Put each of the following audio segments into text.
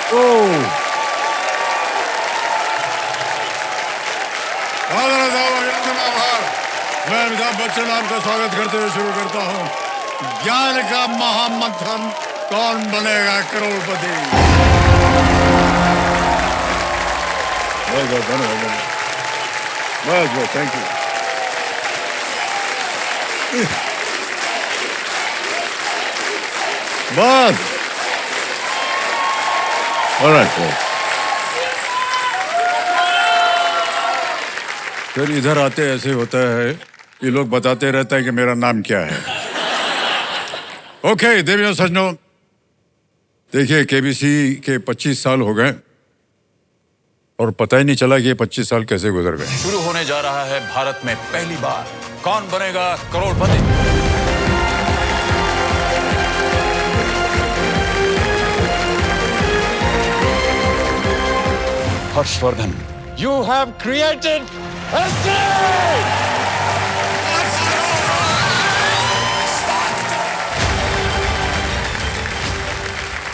तो मैं अमिताभ बच्चन आपका स्वागत करते हुए शुरू करता हूँ ज्ञान का महामंथन, कौन बनेगा करोड़पति। बस थैंक यू। बस ऑलराइट। फिर इधर आते ऐसे होता है कि लोग बताते रहता है कि मेरा नाम क्या है। ओके देवियों सज्जनों, देखिए केबीसी के 25 साल हो गए और पता ही नहीं चला कि ये 25 साल कैसे गुजर गए। शुरू होने जा रहा है भारत में पहली बार कौन बनेगा करोड़पति। हर्षवर्धन, यू हैव क्रिएटेड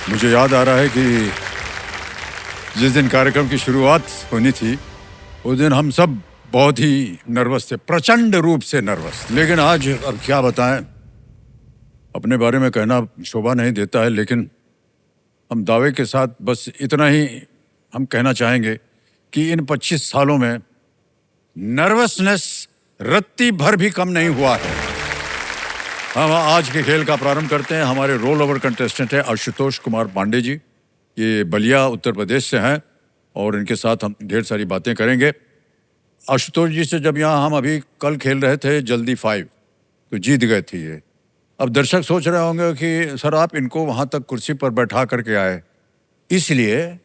मुझे याद आ रहा है कि जिस दिन कार्यक्रम की शुरुआत होनी थी उस दिन हम सब बहुत ही नर्वस थे, प्रचंड रूप से नर्वस। लेकिन आज अब क्या बताएं, अपने बारे में कहना शोभा नहीं देता है, लेकिन हम दावे के साथ बस इतना ही हम कहना चाहेंगे कि इन 25 सालों में नर्वसनेस रत्ती भर भी कम नहीं हुआ है। हम आज के खेल का प्रारंभ करते हैं। हमारे रोल ओवर कंटेस्टेंट है आशुतोष कुमार पांडे जी। ये बलिया उत्तर प्रदेश से हैं और इनके साथ हम ढेर सारी बातें करेंगे। आशुतोष जी से जब यहाँ हम अभी कल खेल रहे थे जल्दी 5 तो जीत गए थे ये। अब दर्शक सोच रहे होंगे कि सर आप इनको वहाँ तक कुर्सी पर बैठा करके आए, इसलिए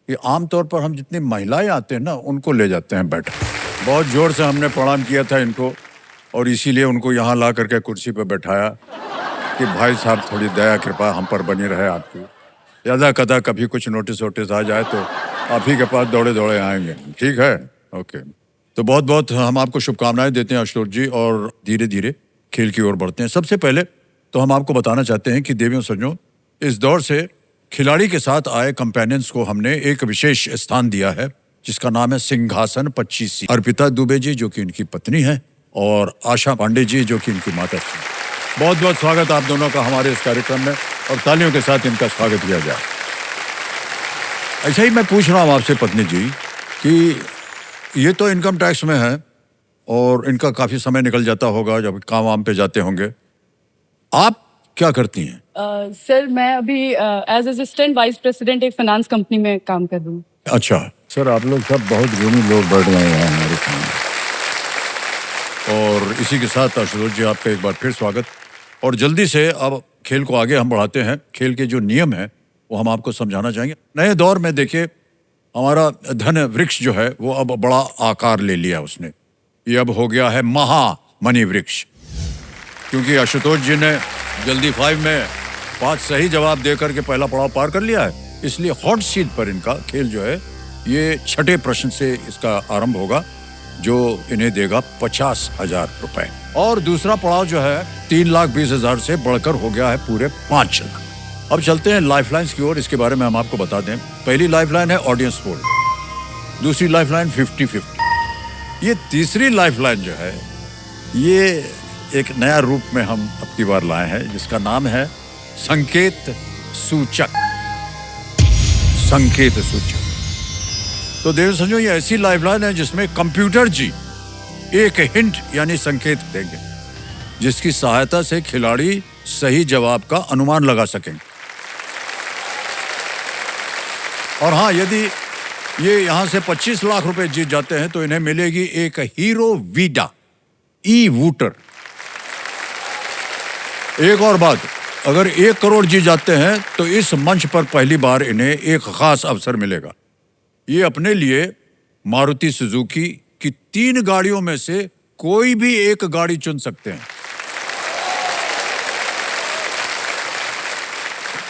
कि आमतौर पर हम जितनी महिलाएं आते हैं ना उनको ले जाते हैं बैठा। बहुत जोर से हमने प्रणाम किया था इनको और इसीलिए उनको यहाँ ला करके कुर्सी पर बैठाया कि भाई साहब थोड़ी दया कृपा हम पर बनी रहे आपकी। यदा कदा कभी कुछ नोटिस वोटिस आ जाए तो आप ही के पास दौड़े दौड़े आएंगे, ठीक है? ओके, तो बहुत बहुत हम आपको शुभकामनाएं देते हैं आशुतोष जी और धीरे धीरे खेल की ओर बढ़ते हैं। सबसे पहले तो हम आपको बताना चाहते हैं कि देवियों सज्जनों, इस दौर से खिलाड़ी के साथ आए कंपेनियंस को हमने एक विशेष स्थान दिया है जिसका नाम है सिंहासन 25। अर्पिता दुबे जी जो कि इनकी पत्नी है और आशा पांडे जी जो कि इनकी माता थी। बहुत बहुत स्वागत आप दोनों का हमारे इस कार्यक्रम में और तालियों के साथ इनका स्वागत किया जाए। ऐसा ही मैं पूछ रहा हूँ आपसे पत्नी जी कि ये तो इनकम टैक्स में है और इनका काफी समय निकल जाता होगा जब काम वाम पे जाते होंगे, आप क्या करती हैं? सर मैं अभी एज असिस्टेंट वाइस प्रेसिडेंट एक फाइनेंस कंपनी में काम कर रही हूँ। अच्छा सर, आप लोग सब बहुत गुणी लोग बैठ गए हैं हमारे सामने। और इसी के साथ आशुतोष जी आपका एक बार फिर स्वागत। और जल्दी से अब खेल को आगे हम बढ़ाते हैं। खेल के जो नियम है वो हम आपको समझाना चाहेंगे। नए दौर में देखिए हमारा धन वृक्ष जो है वो अब बड़ा आकार ले लिया उसने। ये अब हो गया है महा मनी वृक्ष, क्योंकि आशुतोष जी ने जल्दी 5 में 5 सही जवाब देकर के पहला पड़ाव पार कर लिया है। इसलिए हॉट सीट पर इनका खेल जो है ये 6ठे प्रश्न से इसका आरंभ होगा जो इन्हें देगा 50,000 रुपए। और दूसरा पड़ाव जो है 3,20,000 से बढ़कर हो गया है पूरे 5 लाख। अब चलते हैं लाइफलाइंस की ओर। इसके बारे में हम आपको बता दें। पहली लाइफलाइन है ऑडियंस पोल, दूसरी लाइफलाइन 50-50। ये तीसरी लाइफलाइन जो है ये एक नया रूप में हम अब की बार लाए हैं जिसका नाम है संकेत सूचक। संकेत सूचक। तो देव समझो ये ऐसी लाइफलाइन है जिसमें कंप्यूटर जी एक हिंट यानी संकेत देंगे जिसकी सहायता से खिलाड़ी सही जवाब का अनुमान लगा सकेंगे। और हाँ, यदि ये यहां से 25 लाख रुपए जीत जाते हैं तो इन्हें मिलेगी एक हीरो वीडा ई वूटर। एक और बात, अगर 1 करोड़ जीत जाते हैं तो इस मंच पर पहली बार इन्हें एक खास अवसर मिलेगा। ये अपने लिए मारुति सुजुकी की 3 गाड़ियों में से कोई भी एक गाड़ी चुन सकते हैं।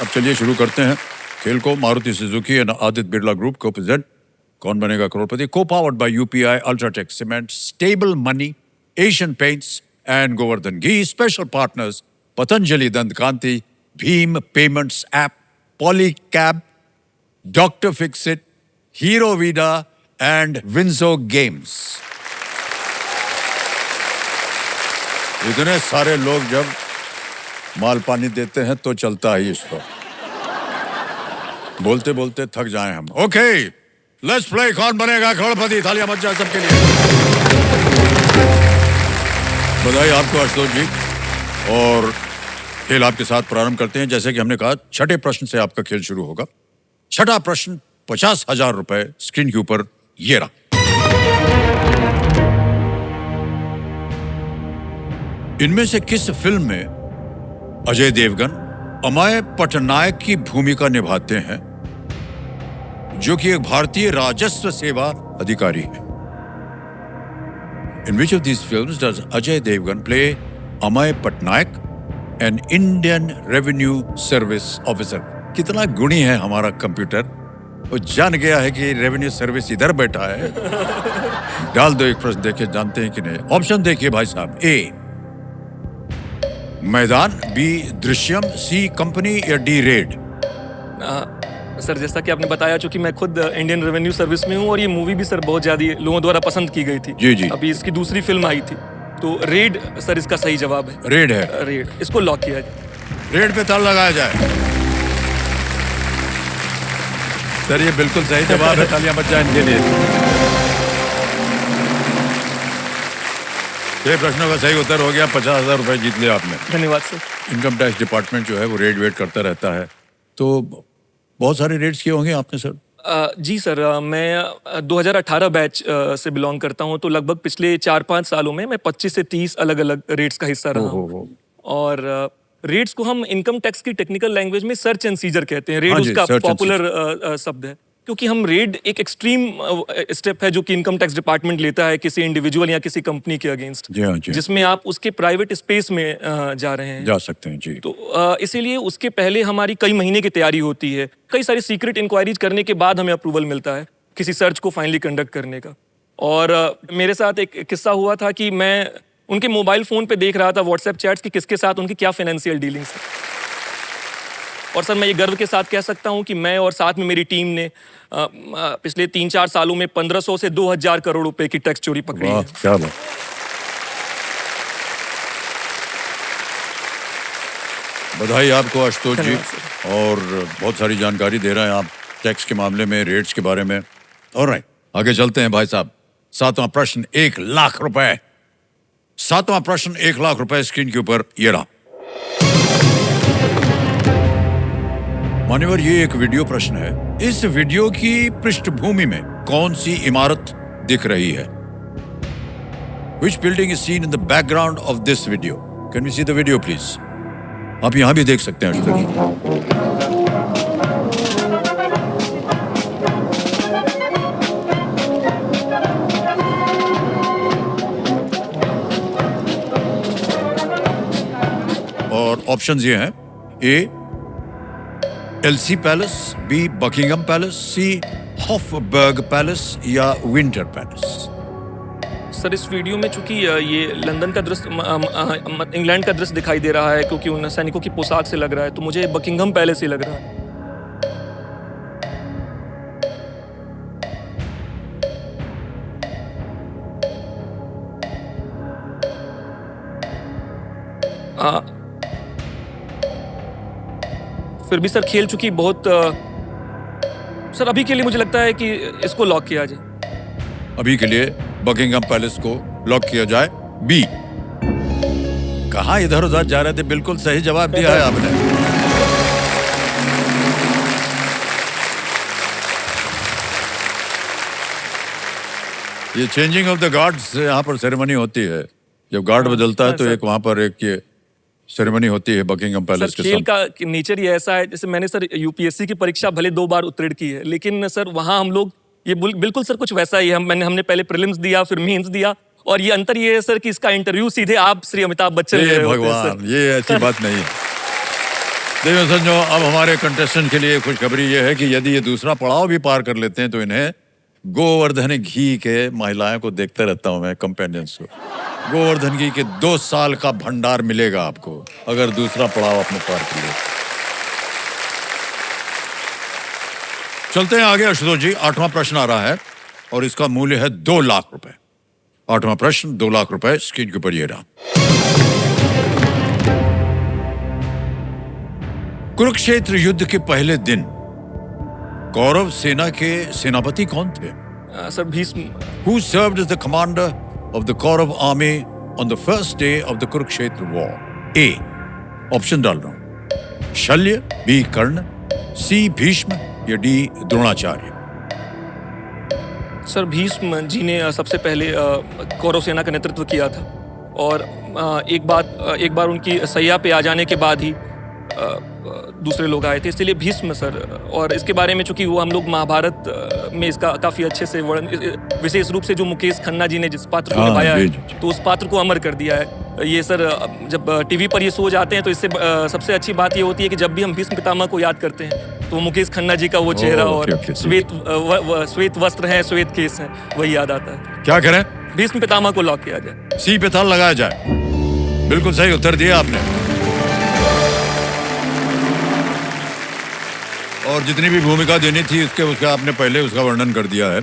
अब चलिए शुरू करते हैं खेल को। Maruti Suzuki and Aditya Birla group को present Kaun Banega Crorepati, co powered by UPI, UltraTech cement, stable money, Asian paints and Govardhan ghee. Special partners Patanjali Dant Kanti, भीम payments app, Polycab, doctor Fixit, Hero Vida and Winzo games. इतने सारे लोग जब माल पानी देते हैं तो चलता है इसको। बोलते बोलते थक जाएं हम। ओके, लेट्स प्ले कौन बनेगा करोड़पति। तालियां बज जाए सबके लिए। बधाई आपको आशुतोष जी। और खेल आपके साथ प्रारंभ करते हैं। जैसे कि हमने कहा, छठे प्रश्न से आपका खेल शुरू होगा। छठा प्रश्न 50,000 रुपए स्क्रीन के ऊपर ये रहा। इनमें से किस फिल्म में अजय देवगन अमय पटनायक की भूमिका निभाते हैं, जो कि एक भारतीय राजस्व सेवा अधिकारी है? In which of these films does Ajay Devgan play Amay Patnaik, an Indian Revenue Service Officer? कितना गुणी है हमारा कंप्यूटर, वो जान गया है कि रेवेन्यू सर्विस इधर बैठा है। डाल दो एक प्रश्न, देखे जानते हैं कि नहीं। ऑप्शन देखिए भाई साहब। ए मैदान, बी दृश्यम, सी कंपनी या डी रेड? सर जैसा कि आपने बताया, चूंकि मैं खुद इंडियन रेवेन्यू सर्विस में हूँ और ये मूवी भी सर बहुत ज्यादा लोगों द्वारा पसंद की गई थी। जी जी। अभी इसकी दूसरी फिल्म आई थी, तो रेड सर इसका सही जवाब है। रेड है? रेड, इसको लॉक किया जाए। रेड पे ताला लगाया जाए। सर ये बिल्कुल सही जवाब है। तालियां बज जाए इनके लिए। ये प्रश्नों का सही उत्तर हो गया। 50,000 रुपए जीत लिया आपने। धन्यवाद सर। इनकम टैक्स डिपार्टमेंट जो है वो रेड वेट करता रहता है, तो बहुत सारे रेड्स किए होंगे आपने सर? जी सर, मैं 2018 बैच से बिलोंग करता हूं, तो लगभग पिछले 4-5 सालों में मैं 25 से 30 अलग अलग रेट्स का हिस्सा रहा हूं। और रेट्स को हम इनकम टैक्स की टेक्निकल लैंग्वेज में सर्च एंड सीजर कहते हैं। रेड उसका पॉपुलर शब्द है, क्योंकि हम रेड एक एक्सट्रीम स्टेप है जो कि इनकम टैक्स डिपार्टमेंट लेता है किसी इंडिविजुअल या किसी कंपनी के अगेंस्ट, जिसमें आप उसके प्राइवेट स्पेस में जा रहे हैं, जा सकते हैं जी। तो इसीलिए उसके पहले हमारी कई महीने की तैयारी होती है। कई सारी सीक्रेट इंक्वायरीज करने के बाद हमें अप्रूवल मिलता है किसी सर्च को फाइनली कंडक्ट करने का। और मेरे साथ एक किस्सा हुआ था कि मैं उनके मोबाइल फोन पे देख रहा था व्हाट्सएप चैट्स कि किसके साथ उनकी क्या फाइनेंशियल डीलिंग्स है। और सर मैं ये गर्व के साथ कह सकता हूं कि मैं और साथ में मेरी टीम ने पिछले 3-4 सालों में 1500 से 2000 करोड़ रुपए की टैक्स चोरी पकड़ी है। क्या बात। बधाई आपको आशुतोष जी। और बहुत सारी जानकारी दे रहे हैं आप टैक्स के मामले में, रेट्स के बारे में। ऑलराइट, आगे चलते हैं भाई साहब। सातवां प्रश्न 1 लाख रुपए। सातवां प्रश्न 1 लाख रुपए स्क्रीन के ऊपर ये रहा। मान्यवर, ये एक वीडियो प्रश्न है। इस वीडियो की पृष्ठभूमि में कौन सी इमारत दिख रही है? Which building is seen in the background of this video? Can we see the video, please? आप यहां भी देख सकते हैं आशुतोष। और ऑप्शंस ये हैं। A Elysee palace, B Buckingham palace, C Hofburg palace या विंटर पैलेस? सर इस वीडियो में चूंकि ये लंदन का दृश्य, इंग्लैंड का दृश्य दिखाई दे रहा है, क्योंकि उन सैनिकों की पोशाक से लग रहा है, तो मुझे बकिंगम पैलेस ही लग रहा है। फिर भी सर खेल चुकी बहुत सर अभी के लिए मुझे लगता है कि इसको लॉक किया जाए। अभी के लिए बकिंगम पैलेस को लॉक किया जाए। बी। कहां इधर उधर जा रहे थे, बिल्कुल सही जवाब दिया है आपने। ये चेंजिंग ऑफ द गार्ड्स यहाँ पर सेरेमनी होती है। जब गार्ड बदलता है तो एक वहां पर एक ये सेरेमनी होती है बकिंगम पैलेस के साथ। खेल का नेचर ही ऐसा है, जैसे मैंने सर यूपीएससी की परीक्षा भले 2 बार उत्तीर्ण की है, लेकिन सर वहां हम लोग ये बिल्कुल सर कुछ वैसा ही है। हमने पहले प्रीलिम्स दिया, फिर मेंस दिया, और ये अंतर ये है सर कि इसका इंटरव्यू सीधे आप श्री अमिताभ बच्चन ले रहे होते हैं सर। भगवान, ये ऐसी बात नहीं है। देखिए संजो, अब हमारे कंटेस्टेंट के लिए खुशखबरी ये है कि यदि ये दूसरा पड़ाव भी पार कर लेते हैं तो इन्हें गोवर्धन घी के, महिलाएं को देखते रहता हूं मैं, कंपेनियंस को, गोवर्धन घी के 2 साल का भंडार मिलेगा आपको अगर दूसरा पड़ाव आपने पार कर लिया। चलते हैं आगे आशुतोष जी। 8वां प्रश्न आ रहा है और इसका मूल्य है 2 लाख रुपए। 8वां प्रश्न 2 लाख रुपए, स्क्रीन के ऊपर ये रहा। कुरुक्षेत्र युद्ध के पहले दिन कौरव सेना के सेनापति कौन थे? Sir Bhishma. Who served as the commander of the Kaurav army on the first day of the Kurukshetra war? A. Option डाल रहा हूं। शल्य, B. कर्ण, C. भीष्म या D. द्रोणाचार्य। सर भीष्म जी ने सबसे पहले कौरव सेना का नेतृत्व किया था और एक बार उनकी सैया पे आ जाने के बाद ही दूसरे लोग आए थे, इसलिए भीष्म सर। और इसके बारे में चूंकि वो हम लोग महाभारत में इसका काफी अच्छे से वर्णन, विशेष रूप से जो मुकेश खन्ना जी ने जिस पात्र को निभाया है तो उस पात्र को अमर कर दिया है। ये सर जब टीवी पर ये शो जाते हैं तो इससे सबसे अच्छी बात ये होती है कि जब भी हम भीष्म पितामह को याद करते हैं तो मुकेश खन्ना जी का वो चेहरा और श्वेत वस्त्र है, श्वेत केस है, वही याद आता है। क्या करें? भीष्म पितामह को लॉक किया जाए। सी पे ताल लगाया जाए। बिल्कुल सही उत्तर दिया आपने। और जितनी भी भूमिका देनी थी उसका आपने पहले उसका वर्णन कर दिया है।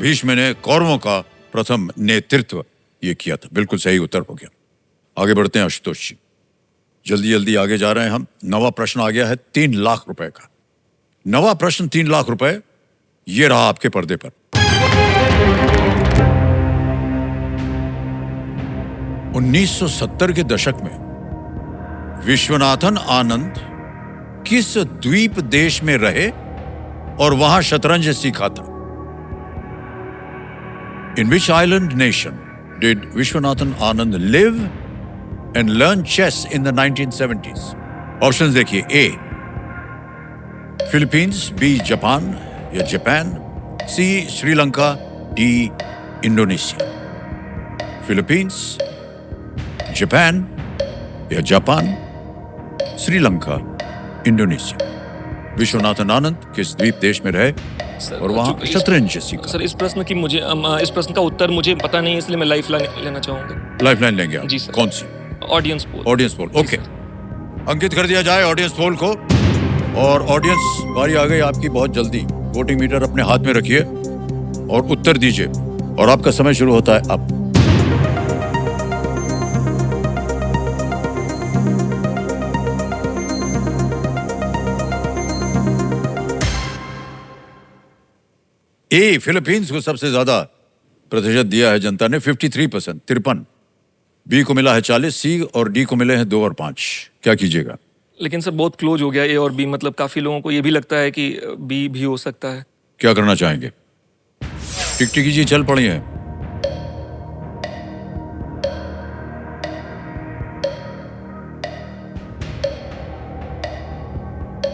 भीष्म ने कौरवों का प्रथम नेतृत्व ये किया था। बिल्कुल सही उत्तर हो गया। आगे बढ़ते हैं आशुतोष जी, जल्दी जल्दी आगे जा रहे हैं हम। 9वां प्रश्न आ गया है 3 लाख रुपए का। 9वां प्रश्न 3 लाख रुपए, ये रहा आपके पर्दे पर। 1970 के दशक में विश्वनाथन आनंद किस द्वीप देश में रहे और वहां शतरंज सीखा था? In which island nation did Vishwanathan Anand live and learn chess in the 1970s? Options देखिए। A. Philippines, B. जापान या Japan, C. Sri Lanka, D. Indonesia. Philippines, Japan या जापान, श्रीलंका, इंडोनेशिया। विश्वनाथन आनंद किस द्वीप देश में रहे और वहां शतरंज सीखा? सर इस प्रश्न का उत्तर मुझे पता नहीं है, इसलिए मैं लाइफलाइन लेना चाहूंगा। लाइफलाइन लेंगे आप? जी सर। कौन सी? Audience poll. Audience poll, okay. अंकित कर दिया जाए ऑडियंस पोल को। और ऑडियंस, बारी आ गई आपकी बहुत जल्दी। वोटिंग मीटर अपने हाथ में रखिए और उत्तर दीजिए और आपका समय शुरू होता है अब। ए, फिलीपींस को सबसे ज्यादा प्रतिशत दिया है जनता ने, 53%, 53। बी को मिला है 40, सी और डी को मिले हैं 2 और 5। क्या कीजिएगा? लेकिन सर बहुत क्लोज हो गया ए और बी, मतलब काफी लोगों को ये भी लगता है कि बी भी हो सकता है। क्या करना चाहेंगे? टिकटिकी जी चल पड़ी हैं।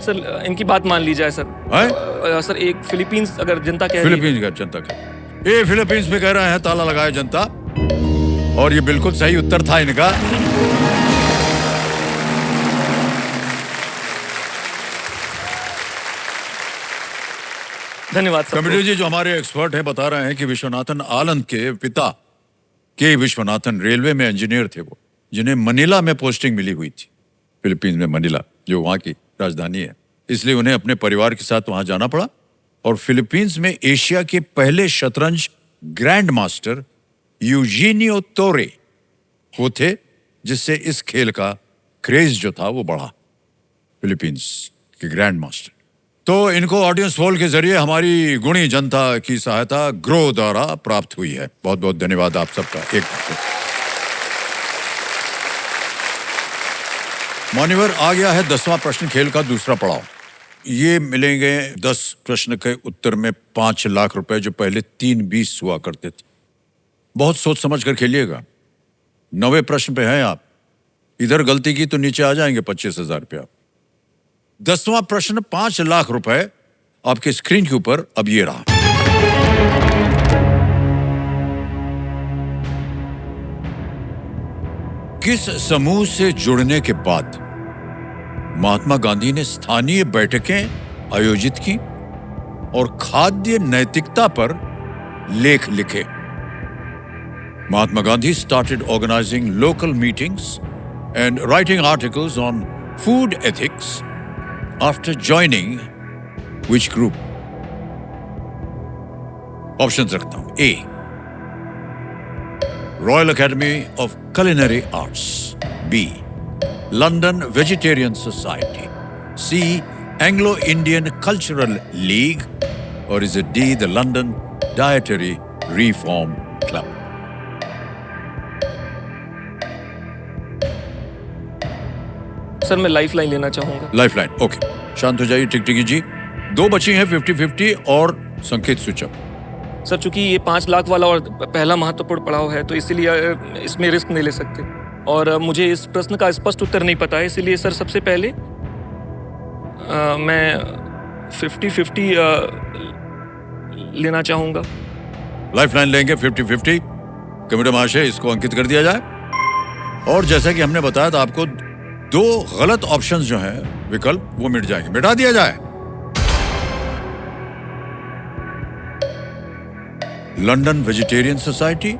सर इनकी बात मान ली जाए सर। सर एक फिलीपींस अगर जनता कह रही है। फिलीपींस का जनता कह, ये फिलीपींस में कह रहे हैं, ताला लगाए जनता। और ये बिल्कुल सही उत्तर था इनका। धन्यवाद सर। कमिटी जी जो हमारे एक्सपर्ट हैं बता रहे हैं कि विश्वनाथन आनंद के पिता के विश्वनाथन रेलवे में इंजीनियर थे वो, जिन्हें मनीला में पोस्टिंग मिली हुई थी। फिलीपींस में मनीला जो वहां की राजधानी है, इसलिए उन्हें अपने परिवार के साथ वहां जाना पड़ा। और फिलीपींस में एशिया के पहले शतरंज ग्रैंड मास्टर यूजीनियो तोरे वो थे, जिससे इस खेल का क्रेज जो था वो बढ़ा। फिलीपींस के ग्रैंड मास्टर। तो इनको ऑडियंस पोल के जरिए हमारी गुणी जनता की सहायता ग्रो द्वारा प्राप्त हुई है। बहुत बहुत धन्यवाद आप सबका। एक मान्यवर, आ गया है 10वां प्रश्न, खेल का दूसरा पड़ाव। ये मिलेंगे 10 प्रश्न के उत्तर में 5 लाख रुपए, जो पहले 3-20 हुआ करते थे। बहुत सोच समझ कर खेलिएगा। 9वें प्रश्न पे हैं आप। इधर गलती की तो नीचे आ जाएंगे 25,000 रुपया। 10वां प्रश्न 5 लाख रुपए आपके स्क्रीन के ऊपर अब ये रहा। किस समूह से जुड़ने के बाद महात्मा गांधी ने स्थानीय बैठकें आयोजित की और खाद्य नैतिकता पर लेख लिखे? Mahatma Gandhi started organizing local meetings and writing articles on food ethics after joining which group? Options रखता हूं। A, royal academy of culinary arts. B, London vegetarian society. C, Anglo Indian cultural league. और is it D, the London dietary reform club? Sir मैं life line लेना चाहूंगा। Lifeline, okay. शांत हो जाइए टिकटिकी जी। दो बची हैं 50-50 और संकेत सूचक। सर चूंकि ये 5 लाख वाला और पहला महत्वपूर्ण पड़ाव है तो इसीलिए इसमें रिस्क नहीं ले सकते और मुझे इस प्रश्न का स्पष्ट उत्तर नहीं पता है, इसीलिए सर सबसे पहले मैं 50-50 लेना चाहूंगा। लाइफलाइन लेंगे 50-50। कमेटी महाशय, इसको अंकित कर दिया जाए। और जैसा कि हमने बताया था आपको, 2 गलत ऑप्शंस जो हैं विकल्प, वो मिट जाएंगे। मिटा दिया जाए। लंदन वेजिटेरियन सोसाइटी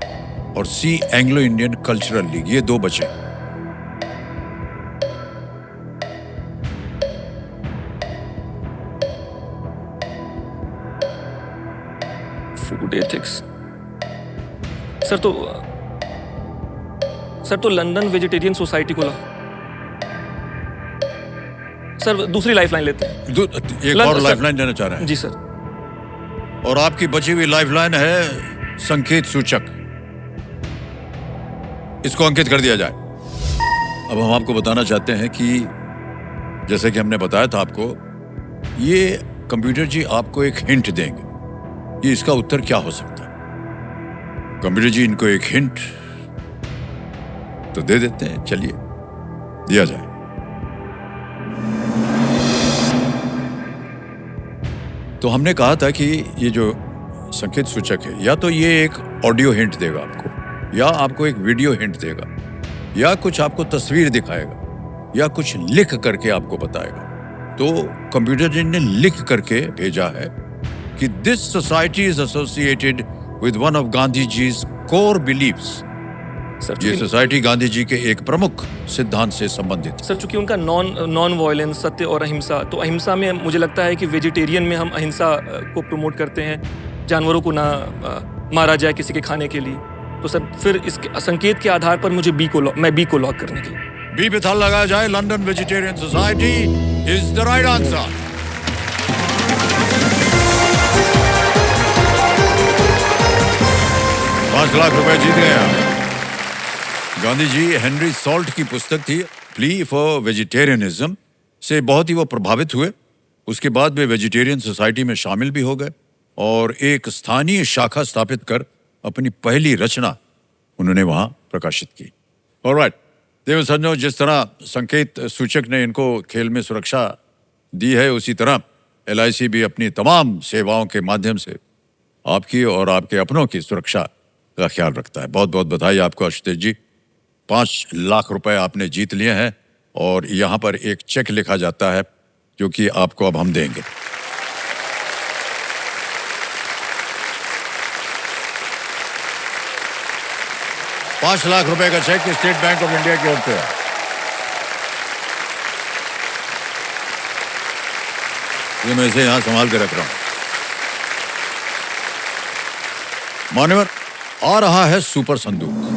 और सी, एंग्लो इंडियन कल्चरल लीग, ये 2 बचे। Food ethics. सर तो लंदन वेजिटेरियन सोसाइटी को ला। सर दूसरी लाइफलाइन लेते हैं। एक और लाइफलाइन देना चाह रहे हैं? जी सर। और आपकी बची हुई लाइफलाइन है संकेत सूचक। इसको अंकित कर दिया जाए। अब हम आपको बताना चाहते हैं कि जैसे कि हमने बताया था आपको, ये कंप्यूटर जी आपको एक हिंट देंगे कि इसका उत्तर क्या हो सकता है। कंप्यूटर जी इनको एक हिंट तो दे देते हैं। चलिए, दिया जाए। तो हमने कहा था कि ये जो संकेत सूचक है, या तो ये एक ऑडियो हिंट देगा आपको, या आपको एक वीडियो हिंट देगा, या कुछ आपको तस्वीर दिखाएगा, या कुछ लिख करके आपको बताएगा। तो कंप्यूटर जी ने लिख करके भेजा है कि this society is associated with one of Gandhi ji's core beliefs. Sir ये सोसाइटी गांधी जी के एक प्रमुख सिद्धांत से संबंधित है। सर चूंकि उनका नॉन वायलेंस, सत्य और अहिंसा, तो अहिंसा में मुझे लगता है कि वेजिटेरियन में हम अहिंसा को प्रमोट करते हैं, जानवरों को ना मारा जाए किसी के खाने के लिए। तो सर फिर इसके संकेत के आधार पर मुझे मैं बी को लॉक करने के लिए। बी पे थाल लगाया जाए। London vegetarian society is the right answer. ₹5,00,000 जीत गए आप। गांधी जी हेनरी सॉल्ट की पुस्तक थी प्ली फॉर वेजिटेरियनिज्म से बहुत ही वो प्रभावित हुए। उसके बाद वे वेजिटेरियन सोसाइटी में शामिल भी हो गए और एक स्थानीय शाखा स्थापित कर अपनी पहली रचना उन्होंने वहां प्रकाशित की। ऑलराइट देव सज्जनों, जिस तरह संकेत सूचक ने इनको खेल में सुरक्षा दी है, उसी तरह LIC भी अपनी तमाम सेवाओं के माध्यम से आपकी और आपके अपनों की सुरक्षा का ख्याल रखता है। बहुत बहुत बधाई आपको आशुतोष जी। ₹5,00,000 आपने जीत लिए हैं और यहाँ पर एक चेक लिखा जाता है जो कि आपको अब हम देंगे। ₹5,00,000 का cheque State Bank of India की ओर से है। ये मैं इसे यहाँ संभाल के रख रहा हूँ। मान्यवर, आ रहा है सुपर संदूक।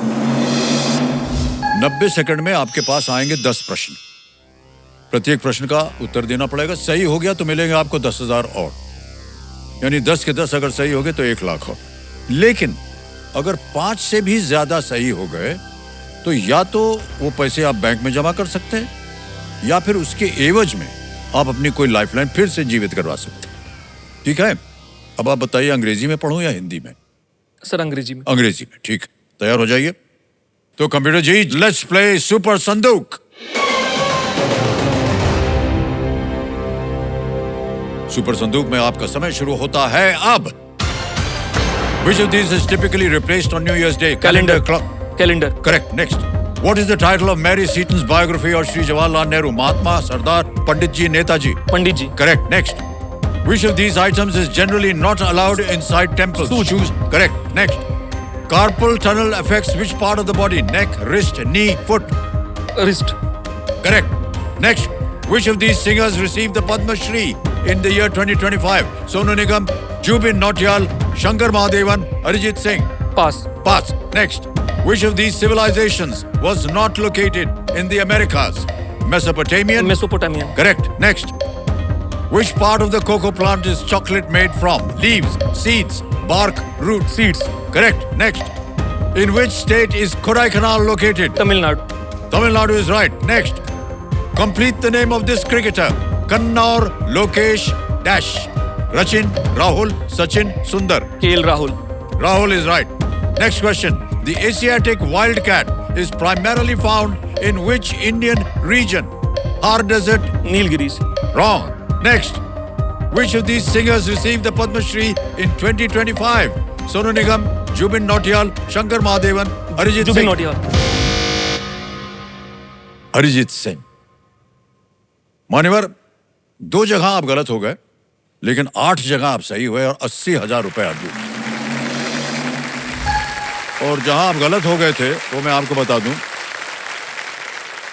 90 सेकंड में आपके पास आएंगे 10 प्रश्न। प्रत्येक प्रश्न का उत्तर देना पड़ेगा। सही हो गया तो मिलेंगे आपको 10,000 और, यानी 10 के 10 अगर सही हो गए तो 1,00,000 और। लेकिन अगर 5 से भी ज्यादा सही हो गए तो या तो वो पैसे आप बैंक में जमा कर सकते हैं या फिर उसके एवज में आप अपनी कोई लाइफलाइन फिर से जीवित करवा सकते हैं। ठीक है, अब आप बताइए अंग्रेजी में पढ़ूं या हिंदी में? सर अंग्रेजी में। अंग्रेजी में, ठीक। तैयार हो जाइए। तो computer ji, let's play super संदूक। सुपर संदूक में आपका समय शुरू होता है अब। Which of these is typically replaced on New Year's Day? Calendar. Clock. Calendar. Correct. Next. What is the title of Mary Seaton's biography of Sri Jawaharlal Nehru? Mahatma, Sardar, Pandit ji, Netaji. Pandit ji. Correct. Next. Which of these items is generally not allowed inside temples? Shoes. Correct. Next. Carpal tunnel affects which part of the body? Neck, wrist, knee, foot. Wrist. Correct. Next. Which of these singers received the Padma Shri in the year 2025? Sonu Nigam, Jubin Nautiyal, Shankar Mahadevan, Arijit Singh. Pass. Pass. Next. Which of these civilizations was not located in the Americas? Mesopotamian? Mesopotamia. Correct. Next. Which part of the cocoa plant is chocolate made from? Leaves, seeds, bark, root. Seeds. Correct. Next. In which state is Kodaikanal located? Tamil Nadu. Tamil Nadu is right. Next. Complete the name of this cricketer. Kannaur Lokesh Dash. Rachin, Rahul, Sachin, Sundar. KL Rahul. Rahul is right. Next question. The Asiatic wildcat is primarily found in which Indian region? Thar Desert? Nilgiris. Wrong. Next. Which of these singers received the Padma Shri in 2025? Sonu Nigam, Jubin Nautiyal, Shankar Mahadevan, Arijit Jubin Singh. Nautiyal. Arijit Singh. मान्यवर, 2 जगह आप गलत हो गए, लेकिन 8 जगह आप सही हुए और 80,000 रुपए आप जीते. और जहां आप गलत हो गए थे वो मैं आपको बता दूं.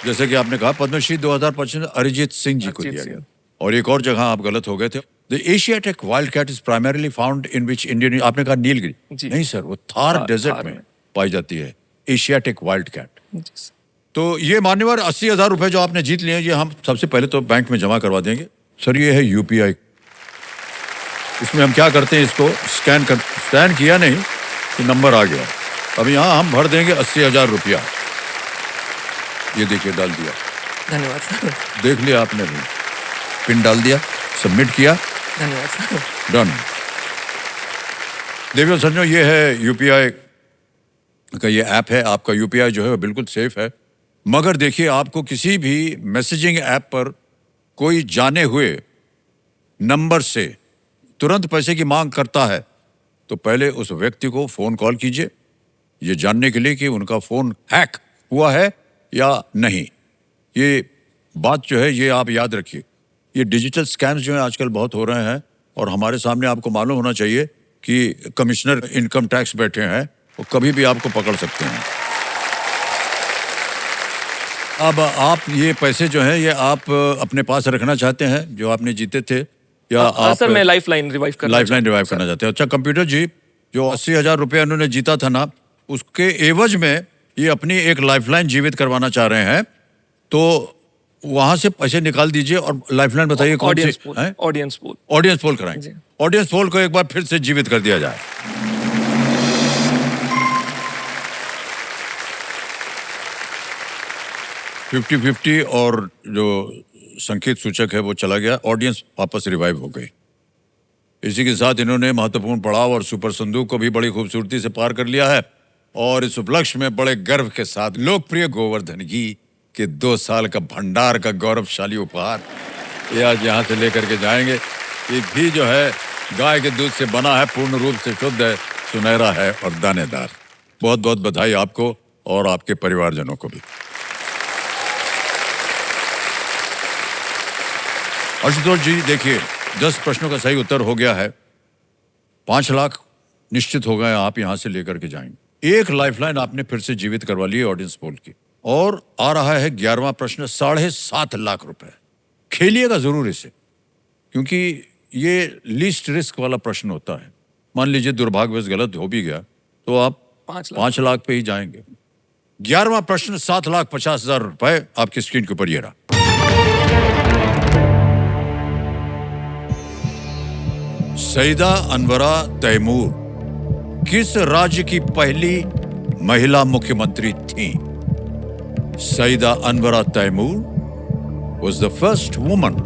जैसे कि आपने कहा पद्मश्री 2025 अरिजीत सिंह जी को अरिजीत दिया सिंह. गया. और एक और जगह आप गलत हो गए थे. The Asiatic wild cat is primarily found in which Indian. आपने कहा नीलगिरी. जी. नहीं सर, वो थार डेजर्ट थार में में. पाई जाती है एशियाटिक वाइल्ड कैट. जी सर. तो ये मान्यवर 80,000 रुपए जो आपने जीत लिए, ये हम सबसे पहले तो बैंक में जमा करवा देंगे. सर ये है यूपीआई. इसमें हम क्या करते हैं, इसको स्कैन किया नहीं कि नंबर आ गया. अब यहाँ हम भर देंगे 80,000 रुपया. ये देखिए डाल दिया. धन्यवाद सर. देख लिया आपने भी. पिन डाल दिया, सबमिट किया, धन्यवाद सर. डन. देवियों सज्जनों, ये है यूपीआई का ये ऐप है. आपका यूपीआई जो है वो बिल्कुल सेफ है. मगर देखिए, आपको किसी भी मैसेजिंग ऐप पर कोई जाने हुए नंबर से तुरंत पैसे की मांग करता है तो पहले उस व्यक्ति को फोन कॉल कीजिए, ये जानने के लिए कि उनका फोन हैक हुआ है या नहीं. ये बात जो है ये आप याद रखिए. ये डिजिटल स्कैम्स जो हैं आजकल बहुत हो रहे हैं और हमारे सामने आपको मालूम होना चाहिए कि कमिश्नर इनकम टैक्स बैठे हैं, वो कभी भी आपको पकड़ सकते हैं. अब आप ये पैसे जो हैं ये आप अपने पास रखना चाहते हैं जो आपने जीते थे, या आप सर मैं लाइफलाइन रिवाइव करना रिवाइव करना चाहते हैं? अच्छा कंप्यूटर जी, जो 80,000 रुपये उन्होंने जीता था ना, उसके एवज में ये अपनी एक लाइफलाइन जीवित करवाना चाह रहे हैं. तो वहां से पैसे निकाल दीजिए और लाइफलाइन बताइए कौन सी है. Audience poll. ऑडियंस पोल कराएंगे. ऑडियंस पोल को एक बार फिर से जीवित कर दिया जाए. फिफ्टी 50 और जो संकेत सूचक है वो चला गया. ऑडियंस वापस रिवाइव हो गई. इसी के साथ इन्होंने महत्वपूर्ण पड़ाव और सुपर संदूक को भी बड़ी खूबसूरती से पार कर लिया है. और इस उपलक्ष्य में बड़े गर्व के साथ लोकप्रिय गोवर्धन घी के 2 साल का भंडार का गौरवशाली उपहार ये आज यहाँ से लेकर के जाएंगे. ये घी जो है गाय के दूध से बना है, पूर्ण रूप से शुद्ध है, सुनहरा है और दानेदार. बहुत बहुत बधाई आपको और आपके परिवारजनों को भी. आशुतोष जी देखिए, 10 प्रश्नों का सही उत्तर हो गया है. 5 लाख निश्चित हो गए, आप यहां से लेकर के जाएंगे. एक लाइफलाइन आपने फिर से जीवित करवा ली है ऑडियंस पोल की. और आ रहा है 11वां प्रश्न, 7.5 लाख रुपए. खेलिएगा जरूर इसे, क्योंकि ये लीस्ट रिस्क वाला प्रश्न होता है. मान लीजिए दुर्भाग्यवश गलत हो भी गया तो आप 5 लाख पे ही जाएंगे. 11वां प्रश्न, 7,50,000 रुपए आपकी स्क्रीन के ऊपर ये रहा. सईदा अनवरा तैमूर किस राज्य की पहली महिला मुख्यमंत्री थी? Syeda Anwara Taimur was the first woman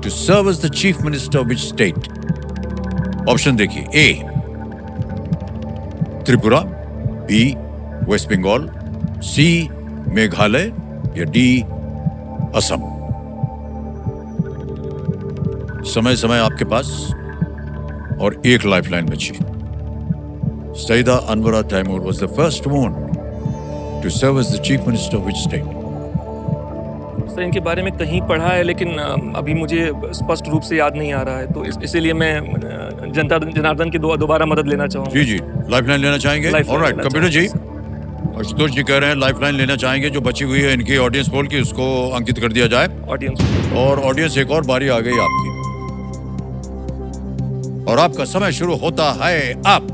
to serve as the chief minister of which state? Option देखिए. ए त्रिपुरा, बी वेस्ट बंगाल, सी मेघालय या डी असम. समय आपके पास और एक लाइफलाइन बची. Syeda Anwara Taimur was the first woman to serve as the chief minister of which state? Sir इनके बारे में कहीं पढ़ा है लेकिन अभी मुझे स्पष्ट रूप से याद नहीं आ रहा है, तो इसीलिए मैं जनता जनार्दन की दोबारा मदद लेना चाहूँगा. जी लाइफलाइन लेना चाहेंगे? ऑलराइट कंप्यूटर जी, आशुतोष जी कह रहे हैं लाइफलाइन लेना चाहेंगे. जो बची हुई है इनकी ऑडियंस पोल की, उसको अंकित कर दिया जाए. ऑडियंस. और ऑडियंस एक और बारी आ गई आपकी. और आपका समय शुरू होता है अब।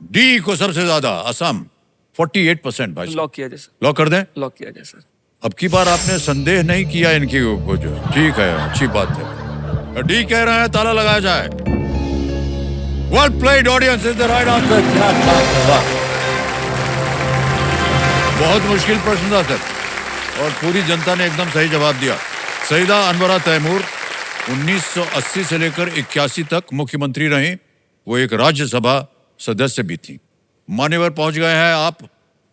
डी को सबसे ज्यादा असम 48% भाई। लॉक किया जाए सर, लॉक कर दें। लॉक किया जाए सर। अब की बार आपने संदेह नहीं किया इनकी वो जो ठीक है, अच्छी बात है। डी कह रहे हैं ताला लगाया जाए। Well played audience is the right answer. बहुत मुश्किल प्रश्न था सर, और पूरी जनता ने एकदम सही जवाब दिया। सईदा अनवरा तैमूर 1980 से लेकर 81 तक मुख्यमंत्री रही। वो एक राज्यसभा सदस्य भी थी। मान्यवर पहुंच गए हैं आप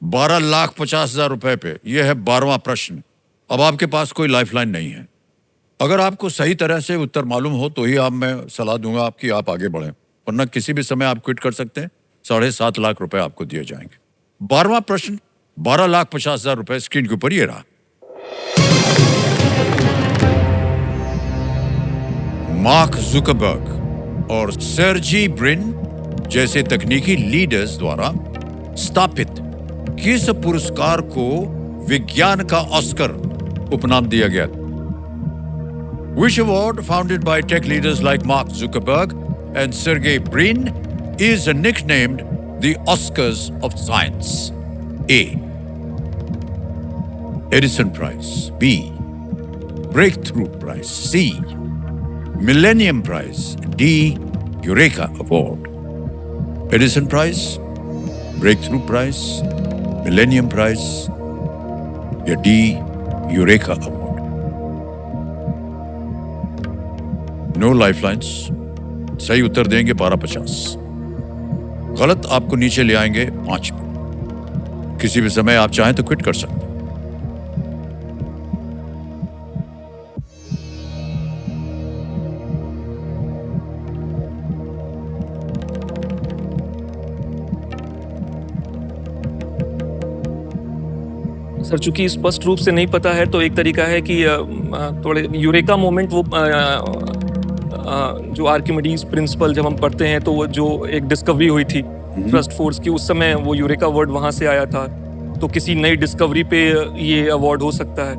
12,50,000 रुपए पे। यह है 12वां प्रश्न। अब आपके पास कोई लाइफलाइन नहीं है। अगर आपको सही तरह से उत्तर मालूम हो तो ही मैं सलाह दूंगा आपकी आप आगे बढ़ें, वरना किसी भी समय आप क्विट कर सकते हैं। 7.5 लाख रुपए आपको दिए जाएंगे। 12वां प्रश्न 12,50,000 रुपए स्क्रीन के ऊपर ये रहा। मार्क जुकरबर्ग और सर्जी ब्रिन जैसे तकनीकी लीडर्स द्वारा स्थापित किस पुरस्कार को विज्ञान का ऑस्कर उपनाम दिया गया? Which award founded by tech leaders like Mark Zuckerberg and Sergey Brin is nicknamed the Oscars of Science? A. Edison Prize. B. Breakthrough Prize. C. Millennium Prize. D. Eureka Award. Edison Prize, Breakthrough Prize, Millennium Prize या D. Eureka Award. No lifelines. सही उत्तर देंगे 12,50। गलत आपको नीचे ले आएंगे 5 पे। किसी भी समय आप चाहें तो क्विट कर सकते हैं। सर चूंकि स्पष्ट रूप से नहीं पता है तो एक तरीका है कि थोड़े यूरेका मोमेंट वो जो आर्किमिडीज प्रिंसिपल जब हम पढ़ते हैं तो वो जो एक डिस्कवरी हुई थी थ्रस्ट फोर्स की, उस समय वो यूरेका वर्ड वहां से आया था। तो किसी नई डिस्कवरी पे ये अवार्ड हो सकता है।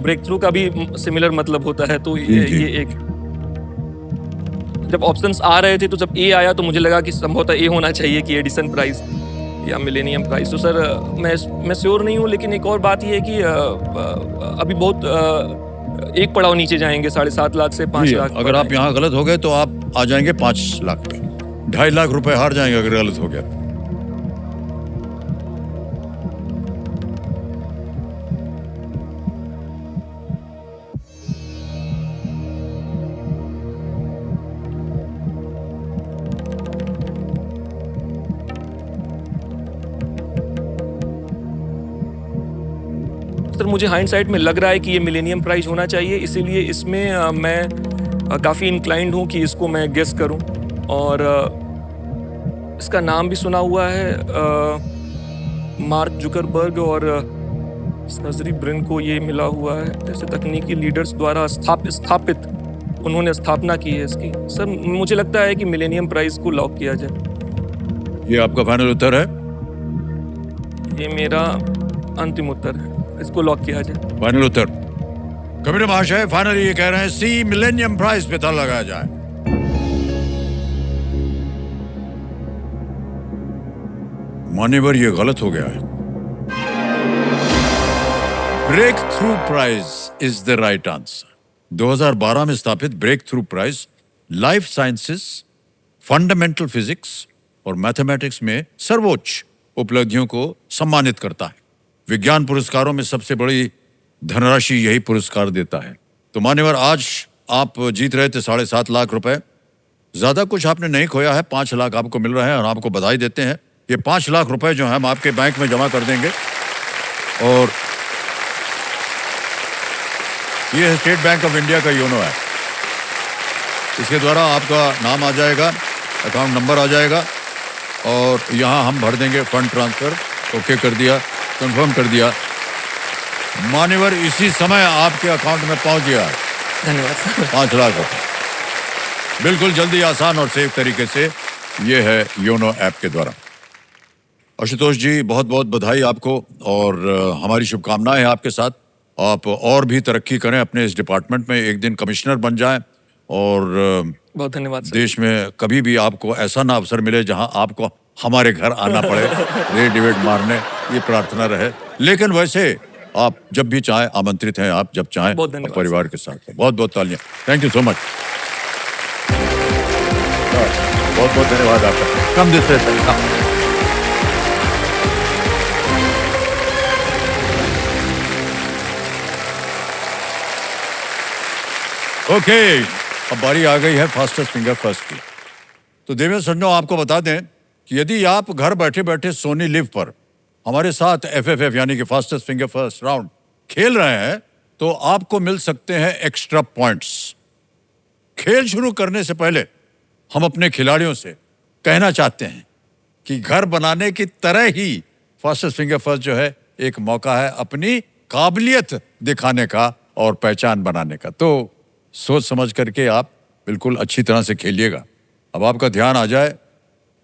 ब्रेक थ्रू का भी सिमिलर मतलब होता है। तो ये एक जब ऑप्शंस आ रहे थे तो जब ए आया तो मुझे लगा कि संभवतः ए होना चाहिए कि एडिसन प्राइज या मिलेनियम प्राइज। तो सर मैं श्योर नहीं हूँ, लेकिन एक और बात ये है कि अभी बहुत एक पड़ाव नीचे जाएंगे 7.5 लाख से 5 लाख। अगर आप यहाँ गलत हो गए तो आप आ जाएंगे 5 लाख पे। 2.5 लाख रुपए हार जाएंगे अगर गलत हो गया। सर मुझे हाइंडसाइट में लग रहा है कि ये मिलेनियम प्राइज होना चाहिए, इसीलिए इसमें मैं काफ़ी इंक्लाइंड हूँ कि इसको मैं गेस करूँ। और इसका नाम भी सुना हुआ है, मार्क जुकरबर्ग और सर्जी ब्रिन को ये मिला हुआ है जैसे तकनीकी लीडर्स द्वारा स्थापित उन्होंने स्थापना की है इसकी। सर मुझे लगता है कि मिलेनियम प्राइज को लॉक किया जाए। ये आपका फाइनल उत्तर है? ये मेरा अंतिम उत्तर है, इसको लॉक किया जाए। फाइनल उत्तर? कमिटी महाशय फाइनली ये कह रहे हैं सी, मिलेनियम प्राइज पे ताला लगाया जाए। मान्यवर ये गलत हो गया है। Breakthrough prize is the right answer. 2012 में स्थापित breakthrough prize life sciences, fundamental physics और मैथमेटिक्स में सर्वोच्च उपलब्धियों को सम्मानित करता है। विज्ञान पुरस्कारों में सबसे बड़ी धनराशि यही पुरस्कार देता है। तो मान्यवर आज आप जीत रहे थे 7.5 लाख रुपए। ज्यादा कुछ आपने नहीं खोया है, 5 लाख आपको मिल रहे हैं और आपको बधाई देते हैं। ये 5 लाख रुपए जो है हम आपके बैंक में जमा कर देंगे और ये है स्टेट बैंक ऑफ इंडिया का योनो है। इसके द्वारा आपका नाम आ जाएगा, अकाउंट नंबर आ जाएगा और यहाँ हम भर देंगे फंड ट्रांसफर। ओके कर दिया, कंफर्म कर दिया। मान्यवर इसी समय आपके अकाउंट में पहुंच गया। धन्यवाद। 5 लाख रुपए बिल्कुल जल्दी, आसान और सेफ तरीके से ये है योनो ऐप के द्वारा। आशुतोष जी, बहुत बहुत बधाई आपको और हमारी शुभकामनाएं हैं आपके साथ। आप और भी तरक्की करें अपने इस डिपार्टमेंट में, एक दिन कमिश्नर बन जाएं और बहुत धन्यवाद सर। देश में कभी भी आपको ऐसा ना अवसर मिले जहां आपको हमारे घर आना पड़े रेड डिबेट मारने, ये प्रार्थना रहे। लेकिन वैसे आप जब भी चाहें आमंत्रित हैं, आप जब चाहें बहुत धन्यवाद परिवार के साथ। बहुत बहुत तालियां। Thank you so much. बहुत बहुत धन्यवाद आपका। कम दिस ओके, अब बारी आ गई है फास्टेस्ट फिंगर फर्स्ट की। तो देवेंद्र सन्नो, आपको बता दें कि यदि आप घर बैठे बैठे सोनी लिव पर हमारे साथ एफएफएफ यानी कि फास्टेस्ट फिंगर फर्स्ट राउंड खेल रहे हैं तो आपको मिल सकते हैं एक्स्ट्रा पॉइंट्स। खेल शुरू करने से पहले हम अपने खिलाड़ियों से कहना चाहते हैं कि घर बनाने की तरह ही फास्टेस्ट फिंगर फर्स्ट जो है एक मौका है अपनी काबिलियत दिखाने का और पहचान बनाने का। तो सोच समझ करके आप बिल्कुल अच्छी तरह से खेलिएगा। अब आपका ध्यान आ जाए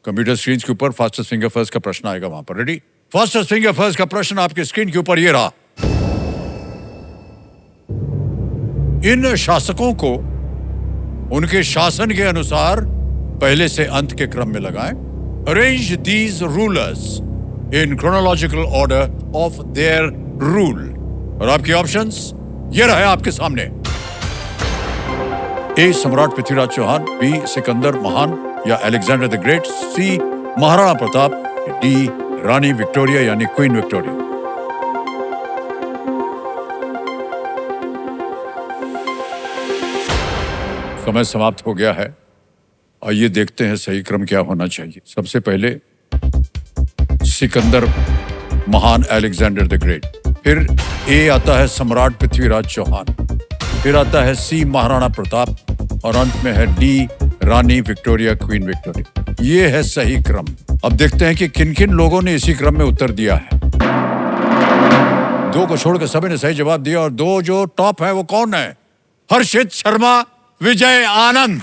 कंप्यूटर स्क्रीन के ऊपर, फास्टेस्ट फिंगर फर्स्ट का प्रश्न आएगा वहां पर। रेडी? फास्टेस्ट फिंगर फर्स्ट का प्रश्न आपकी स्क्रीन के ऊपर ये रहा। इन शासकों को उनके शासन के अनुसार पहले से अंत के क्रम में लगाएं। Arrange these rulers in chronological order of their rule. और आपके ऑप्शंस ये रहे आपके सामने। ए सम्राट पृथ्वीराज चौहान, बी सिकंदर महान या Alexander the Great, C Maharana Pratap, D रानी विक्टोरिया यानी क्वीन विक्टोरिया। समय समाप्त हो गया है। आइए देखते हैं सही क्रम क्या होना चाहिए। सबसे पहले सिकंदर महान अलेक्जेंडर द ग्रेट, फिर ए आता है सम्राट पृथ्वीराज चौहान, फिर आता है सी महाराणा प्रताप और अंत में है डी रानी विक्टोरिया क्वीन विक्टोरिया। ये है सही क्रम। अब देखते हैं कि किन किन लोगों ने इसी क्रम में उत्तर दिया है। दो को छोड़कर सभी ने सही जवाब दिया और दो जो टॉप है वो कौन है? हर्षित शर्मा, विजय आनंद।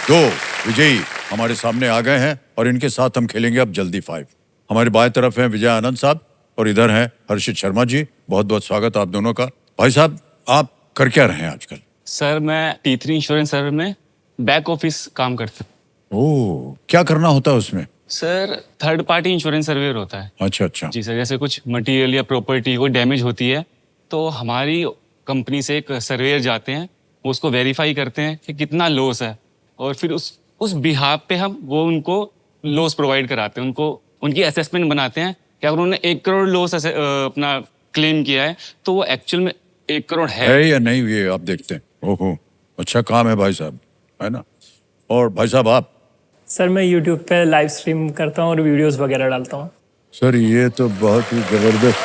दो विजयी हमारे सामने आ गए हैं और इनके साथ हम खेलेंगे अब जल्दी 5। हमारे बाएं तरफ हैं विजय आनंद साहब और इधर हैं हर्षित शर्मा जी। बहुत बहुत स्वागत आप दोनों का। भाई साहब, आप कर क्या रहे हैं आजकल? सर मैं T3 इंश्योरेंस सर्विस में बैक ऑफिस काम करता हूँ। ओह, क्या करना होता है उसमें? Sir third party insurance surveyor होता है। अच्छा अच्छा। जी सर, जैसे कुछ मटेरियल या प्रॉपर्टी कोई डैमेज होती है तो हमारी कंपनी से एक सर्वेयर जाते हैं, वो उसको वेरीफाई करते हैं कि कितना लॉस है और फिर उस बिहाफ पे हम वो उनको लॉस प्रोवाइड कराते हैं, उनको उनकी असेसमेंट बनाते हैं कि अगर उन्होंने 1 करोड़ लॉस अपना क्लेम किया है तो वो एक्चुअल में 1 करोड़ है या नहीं, ये आप देखते हैं। ओहो, अच्छा काम है भाई साहब, है ना? और भाई साहब आप? सर मैं YouTube पे लाइव स्ट्रीम करता हूँ और वीडियोस वगैरह डालता हूँ। सर ये तो बहुत ही जबरदस्त।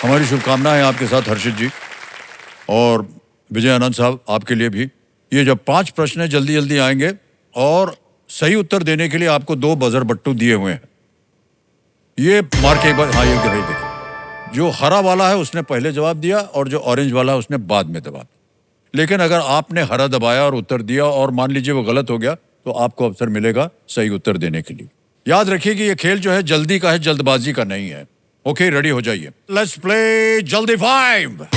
हमारी शुभकामनाएं आपके साथ हर्षित जी और विजय आनंद साहब, आपके लिए भी। ये जब 5 प्रश्न जल्दी जल्दी आएंगे और सही उत्तर देने के लिए आपको 2 बजर बट्टू दिए हुए हैं। ये मार के एक बार, हाँ ये देखिए, जो हरा वाला है उसने पहले जवाब दिया और जो ऑरेंज वाला है उसने बाद में जवाब। लेकिन अगर आपने हरा दबाया और उत्तर दिया और मान लीजिए वो गलत हो गया तो आपको अवसर मिलेगा सही उत्तर देने के लिए। याद रखिए कि ये खेल जो है जल्दी का है, जल्दबाजी का नहीं है। ओके, रेडी हो जाइए। लेट्स प्ले जल्दी 5।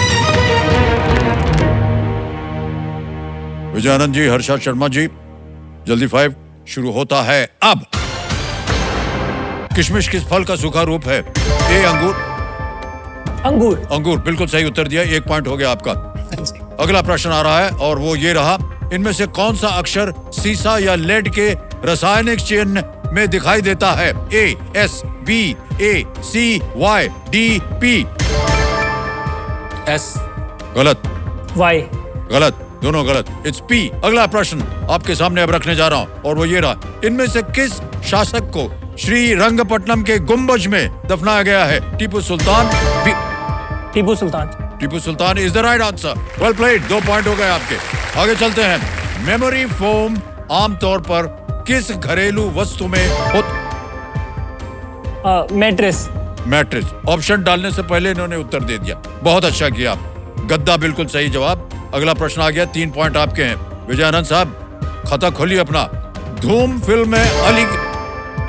विजय आनंद जी, हर्षा शर्मा जी, जल्दी 5 शुरू होता है अब। किशमिश किस फल का सूखा रूप है? ए अंगूर। अंगूर। अंगूर, बिल्कुल सही उत्तर दिया, 1 पॉइंट हो गया आपका। अगला प्रश्न आ रहा है और वो ये रहा। इनमें से कौन सा अक्षर सीसा या लेड के रासायनिक चिन्ह में दिखाई देता है? A S, B A, C Y, D P. S. गलत। वाई। गलत, दोनों गलत। It's P. अगला प्रश्न आपके सामने अब रखने जा रहा हूं और वो ये रहा। इनमें से किस शासक को श्री रंगपट्टनम के गुंबज में दफनाया गया है? Tipu Sultan. Tipu Sultan. Tipu Sultan is the right answer. Well played, 2 point हो गए आपके। आगे चलते हैं। मेमोरी फोम आमतौर पर किस घरेलू वस्तु में मैट्रेस। मैट्रिस। ऑप्शन डालने से पहले इन्होंने उत्तर दे दिया, बहुत अच्छा किया। गद्दा बिल्कुल सही जवाब। अगला प्रश्न आ गया, 3 पॉइंट आपके हैं। विजयानंद साहब खाता खोलिए अपना। धूम फिल्म में Ali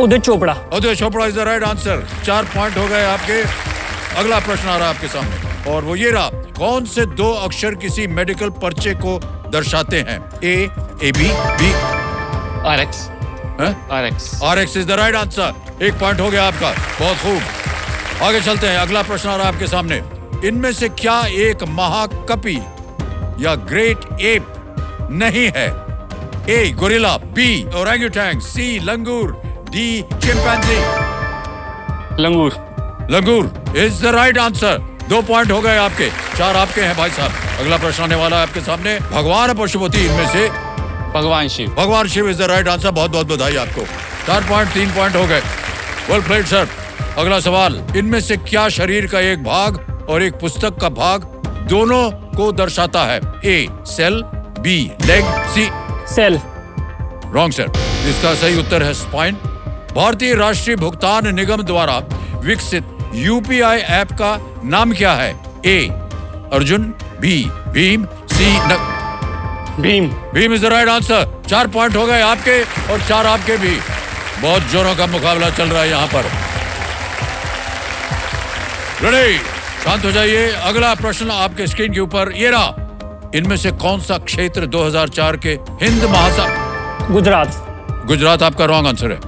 Udit Chopra. Uday Chopra is the right answer. 4 point हो गए आपके। अगला प्रश्न आ रहा है आपके सामने और वो ये रहा, कौन से 2 अक्षर किसी मेडिकल पर्चे को दर्शाते हैं? A B B RX। RX is the right answer. 1 point हो गया आपका, बहुत खूब। आगे चलते हैं, अगला प्रश्न आ रहा है आपके सामने। इनमें से क्या एक महाकपि या ग्रेट एप नहीं है? A gorilla, B orangutan, C langur, D chimpanzee. Langur. Langur is the right answer. 2 point हो गए आपके, 4 आपके हैं भाई साहब। अगला प्रश्न आने वाला है आपके सामने। भगवान पशुपति इनमें से? भगवान शिव। भगवान Shiv is the right answer. बहुत बहुत बधाई आपको। 4 पॉइंट, 3 पॉइंट हो गए। Well played sir. अगला सवाल, इनमें से क्या शरीर का एक भाग और एक पुस्तक का भाग दोनों को दर्शाता है? ए सेल, बी लेग, सी सेल। Wrong sir. इसका सही उत्तर है स्पाइन। भारतीय राष्ट्रीय भुगतान निगम द्वारा विकसित यूपीआई ऐप का नाम क्या है? A Arjun, B Bhim, C Bhim. Bhim is the right answer. 4 point हो गए आपके और 4 आपके भी। बहुत जोरों का मुकाबला चल रहा है यहाँ पर। रेडी, शांत हो जाइए। अगला प्रश्न आपके स्क्रीन के ऊपर ये रहा, इनमें से कौन सा क्षेत्र 2004 के हिंद महासागर? गुजरात। गुजरात आपका रॉन्ग आंसर है।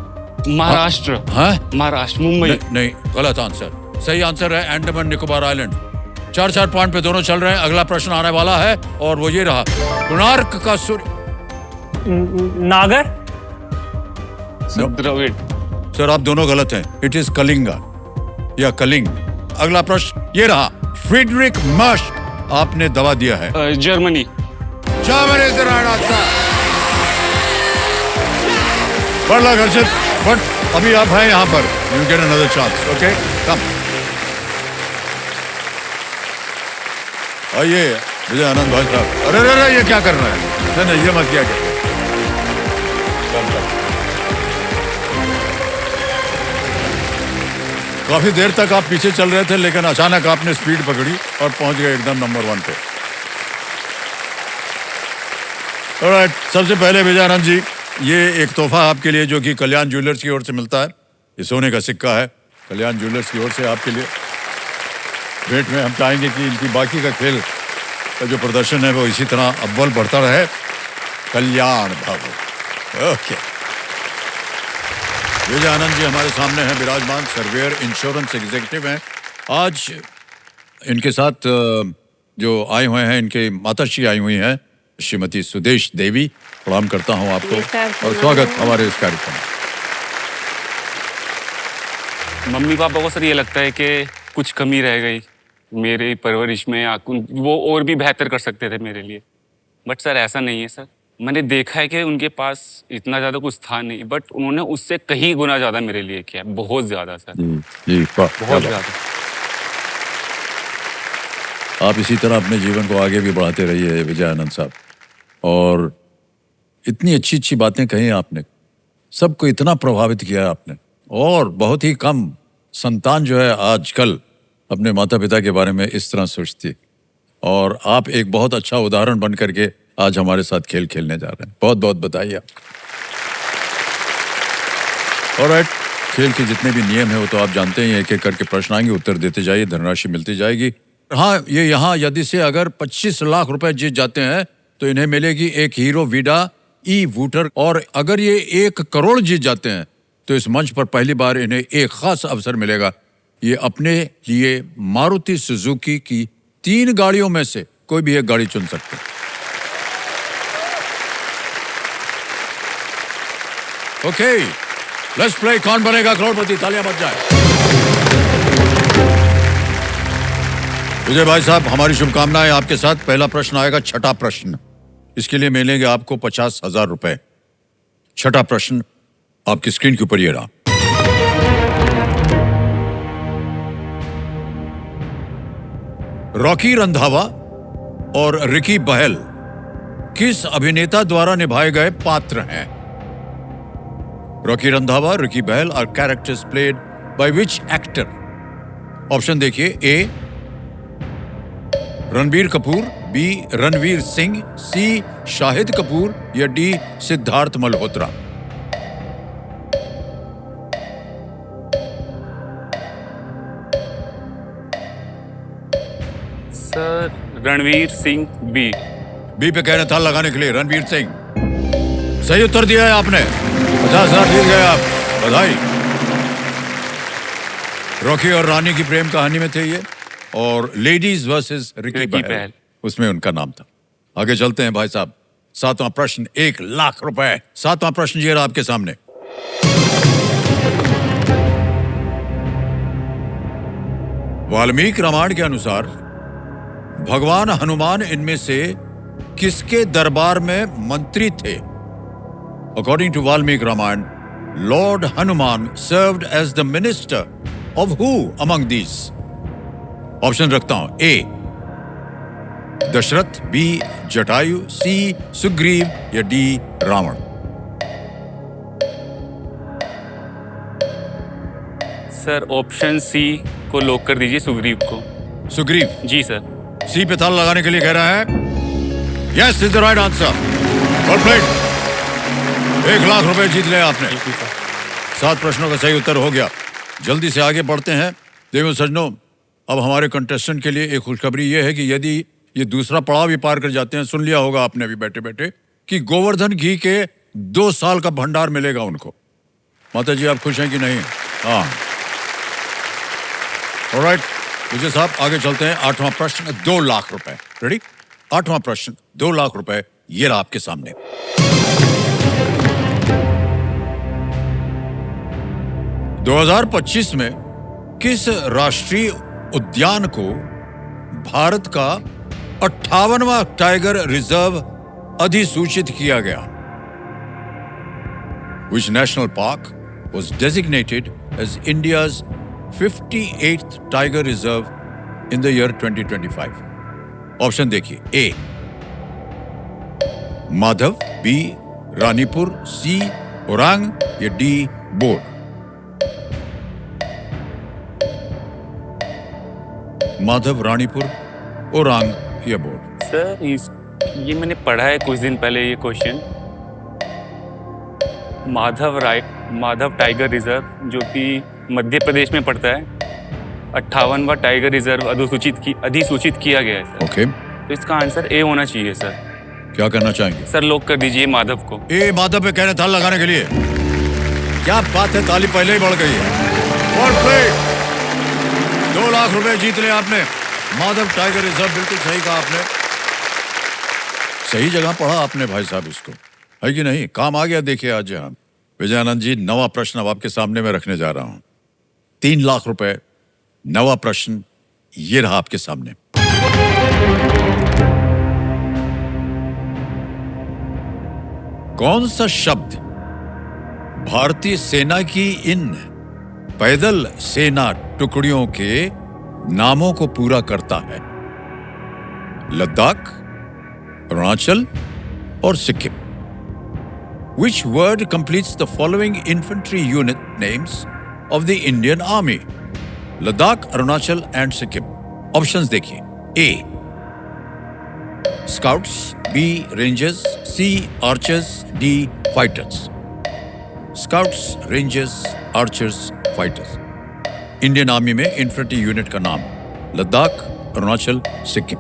महाराष्ट्र। हाँ? महाराष्ट्र, मुंबई। नहीं, गलत आंसर। सही आंसर है अंडमान निकोबार आइलैंड। 4-4 पॉइंट पे दोनों चल रहे हैं। अगला प्रश्न आने वाला है और वो ये रहा, कोणार्क का सूर्य? नागर। द्रविड़। सर आप दोनों गलत हैं। इट इज कलिंगा या कलिंग। अगला प्रश्न ये रहा, फ्रीडरिक मर्श आपने दवा दिया है? Germany. Germany is the right answer. बढ़ घर्षित, बट अभी आप हैं यहाँ पर। You get another chance. Okay कम। आइए विजय आनंद भाई साहब। अरे अरे ये क्या कर रहे हैं? नहीं ये मत किया कर। काफी देर तक आप पीछे चल रहे थे लेकिन अचानक आपने स्पीड पकड़ी और पहुंच गए एकदम नंबर 1 पे। ऑलराइट, सबसे पहले विजयानंद जी, ये एक तोहफा आपके लिए जो कि कल्याण ज्वेलर्स की ओर से मिलता है। ये सोने का सिक्का है, कल्याण ज्वेलर्स की ओर से आपके लिए भेंट में। हम चाहेंगे कि इनकी बाकी का खेल का जो प्रदर्शन है वो इसी तरह अव्वल बढ़ता रहे। कल्याण बाबू। ओके, विजय आनंद जी हमारे सामने हैं विराजमान, सर्वेयर इंश्योरेंस एग्जीक्यूटिव हैं। आज इनके साथ जो आए हुए हैं, इनके माताश्री आई हुई हैं, श्रीमती सुदेश देवी। प्रणाम करता हूं आपको और स्वागत हमारे इस कार्यक्रम में। मम्मी पापा को सर ये लगता है कि कुछ कमी रह गई मेरी परवरिश में, या वो और भी बेहतर कर सकते थे मेरे लिए। बट सर ऐसा नहीं है सर। मैंने देखा है कि उनके पास इतना ज़्यादा कुछ था नहीं, बट उन्होंने उससे कहीं गुना ज़्यादा मेरे लिए किया, बहुत ज़्यादा सर। जी बहुत ज़्यादा। आप इसी तरह अपने जीवन को आगे भी बढ़ाते रहिए विजय आनंद साहब। और इतनी अच्छी अच्छी बातें कही आपने, सबको इतना प्रभावित किया आपने। और बहुत ही कम संतान जो है आजकल अपने माता पिता के बारे में इस तरह सोचती, और आप एक बहुत अच्छा उदाहरण बन करके आज हमारे साथ खेल खेलने जा रहे हैं। बहुत बहुत बधाई आपको। ऑलराइट, खेल के जितने भी नियम है वो तो आप जानते ही हैं। एक एक करके प्रश्न आएंगे, उत्तर देते जाइए, धनराशि मिलती जाएगी। हाँ, ये यहाँ यदि से अगर 25 लाख रुपए जीत जाते हैं तो इन्हें मिलेगी एक हीरो वीडा ई वूटर, और अगर ये 1 करोड़ जीत जाते हैं तो इस मंच पर पहली बार इन्हें एक खास अवसर मिलेगा। ये अपने लिए मारुति सुजुकी की 3 गाड़ियों में से कोई भी एक गाड़ी चुन सकते हैं। ओके, लेट्स प्ले कौन बनेगा करोड़पति। तालियां बज जाए। विजय भाई साहब, हमारी शुभकामनाएं आपके साथ। पहला प्रश्न आएगा, छठा प्रश्न। इसके लिए मिलेंगे आपको 50,000 रुपए। छठा प्रश्न आपकी स्क्रीन के ऊपर ये रहा। रॉकी रंधावा और रिकी बहल किस अभिनेता द्वारा निभाए गए पात्र हैं? Rocky Randhawa, Ricky Bahl are characters played by which actor? Option देखिए, A Ranbir Kapoor, B Ranveer Singh, C Shahid Kapoor या D Siddharth Malhotra. Sir Ranveer Singh B. B पे कहने था लगाने के लिए रणवीर सिंह। सही उत्तर दिया है आपने, 50,000 जीत गए आप, बधाई। रॉकी और रानी की प्रेम कहानी में थे ये, और लेडीज वर्सेस रिकी बहल, उसमें उनका नाम था। आगे चलते हैं भाई साहब। 7वां प्रश्न, 1,00,000 रुपए। 7वां प्रश्न ये रहा आपके सामने। वाल्मीकि रामायण के अनुसार भगवान हनुमान इनमें से किसके दरबार में मंत्री थे? According to Valmiki Ramayana, lord Hanuman served as the minister of who among these? Option रखता हूं, A Dasharatha, B Jatayu, C Sugriva या D Ravana. Sir option C को लॉक कर दीजिए, सुग्रीव को। सुग्रीव जी सर। सी पे ताला लगाने के लिए कह रहा है। Yes is the right answer. Well played. 1,00,000 रुपए जीत लिया आपने। 7 प्रश्नों का सही उत्तर हो गया। जल्दी से आगे बढ़ते हैं। देखो सज्जनों, अब हमारे कंटेस्टेंट के लिए एक खुशखबरी ये है कि यदि ये दूसरा पड़ाव भी पार कर जाते हैं, सुन लिया होगा आपने अभी बैठे बैठे कि गोवर्धन घी के 2 साल का भंडार मिलेगा उनको। माता जी आप खुश हैं कि नहीं? हाँ, ऑलराइट। विजय साहब आगे चलते हैं। 8वां प्रश्न, 2,00,000 रुपए। रेडी? 8वां प्रश्न, 2,00,000 रुपए, ये रहा आपके सामने। दो 2025 में किस राष्ट्रीय उद्यान को भारत का 58वां टाइगर रिजर्व अधिसूचित किया गया? Which national park was designated as India's 58th Tiger Reserve in the year 2025? Option देखिए, ए माधव, बी रानीपुर, सी ओरांग या डी बोर। माधव, रानीपुर, ओरांग या बोर। सर ये मैंने पढ़ा है कुछ दिन पहले ये क्वेश्चन। माधव टाइगर रिजर्व जो कि मध्य प्रदेश में पड़ता है, 58वां टाइगर रिजर्व अधिसूचित किया गया है सर। ओके, तो इसका आंसर ए होना चाहिए सर। क्या करना चाहेंगे? सर लॉक कर दीजिए माधव को। ए माधव पे कहने ताल लगाने के लिए। क्या बात है, ताली पहले ही बढ़ गई है। और प्ले 2,00,000 रुपए जीत ले आपने। माधव टाइगर रिजर्व, बिल्कुल सही कहा आपने। सही जगह पढ़ा आपने भाई साहब इसको, है कि नहीं? काम आ गया। देखिए आज यहाँ विजयानंद जी, 9वां प्रश्न अब आपके सामने में रखने जा रहा हूं। 3,00,000 रुपए, 9वां प्रश्न ये रहा आपके सामने। कौन सा शब्द भारतीय सेना की इन पैदल सेना टुकड़ियों के नामों को पूरा करता है? लद्दाख, अरुणाचल और Sikkim. Which word completes the following infantry unit names of the Indian Army? Ladakh, Arunachal and Sikkim. Options देखिए, A Scouts, B Rangers, C Archers, D Fighters. Scouts, Rangers, Archers, Fighters. Indian army में infantry unit का नाम लद्दाख, अरुणाचल, सिक्किम।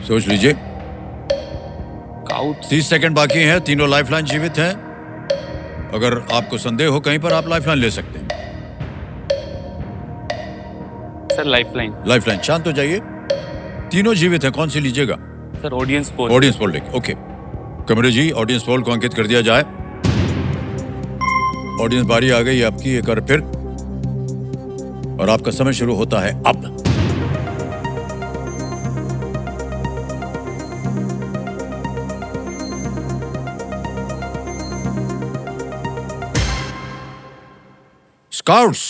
सोच लीजिए। 30 second बाकी हैं। तीनों lifeline जीवित हैं। अगर आपको संदेह हो कहीं पर, आप लाइफलाइन ले सकते हैं। Sir lifeline. शांत हो जाइए। तीनों जीवित हैं, कौन सी लीजिएगा? सर ऑडियंस पोल देखिए। ओके कमरे जी, ऑडियंस पोल को अंकित कर दिया जाए। ऑडियंस बारी आ गई आपकी एक बार फिर, और आपका समय शुरू होता है अब। स्काउट्स,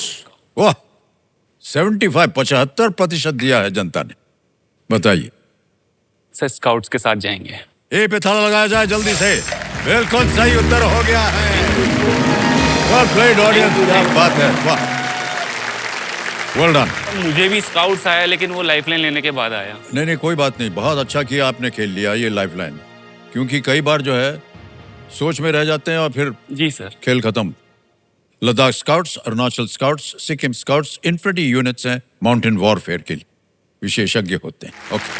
वाह 75% दिया है जनता ने। बताइए। सर स्काउट्स के साथ जाएंगे। ए पे ताला लगाया जाए जल्दी से। बिल्कुल सही उत्तर हो गया है। वेल प्लेड ऑडियंस, क्या बात है, वाह, वेल डन। मुझे भी स्काउट्स आया लेकिन वो लाइफलाइन लेने के बाद आया। नहीं नहीं कोई बात नहीं, बहुत अच्छा किया आपने खेल लिया ये लाइफलाइन, क्योंकि कई बार जो है सोच में रह जाते हैं और फिर जी सर। खेल खत्म। Ladakh scouts, Arunachal scouts, Sikkim scouts infantry units हैं, माउंटेन वॉरफेयर के लिए विशेषज्ञ होते हैं। ओके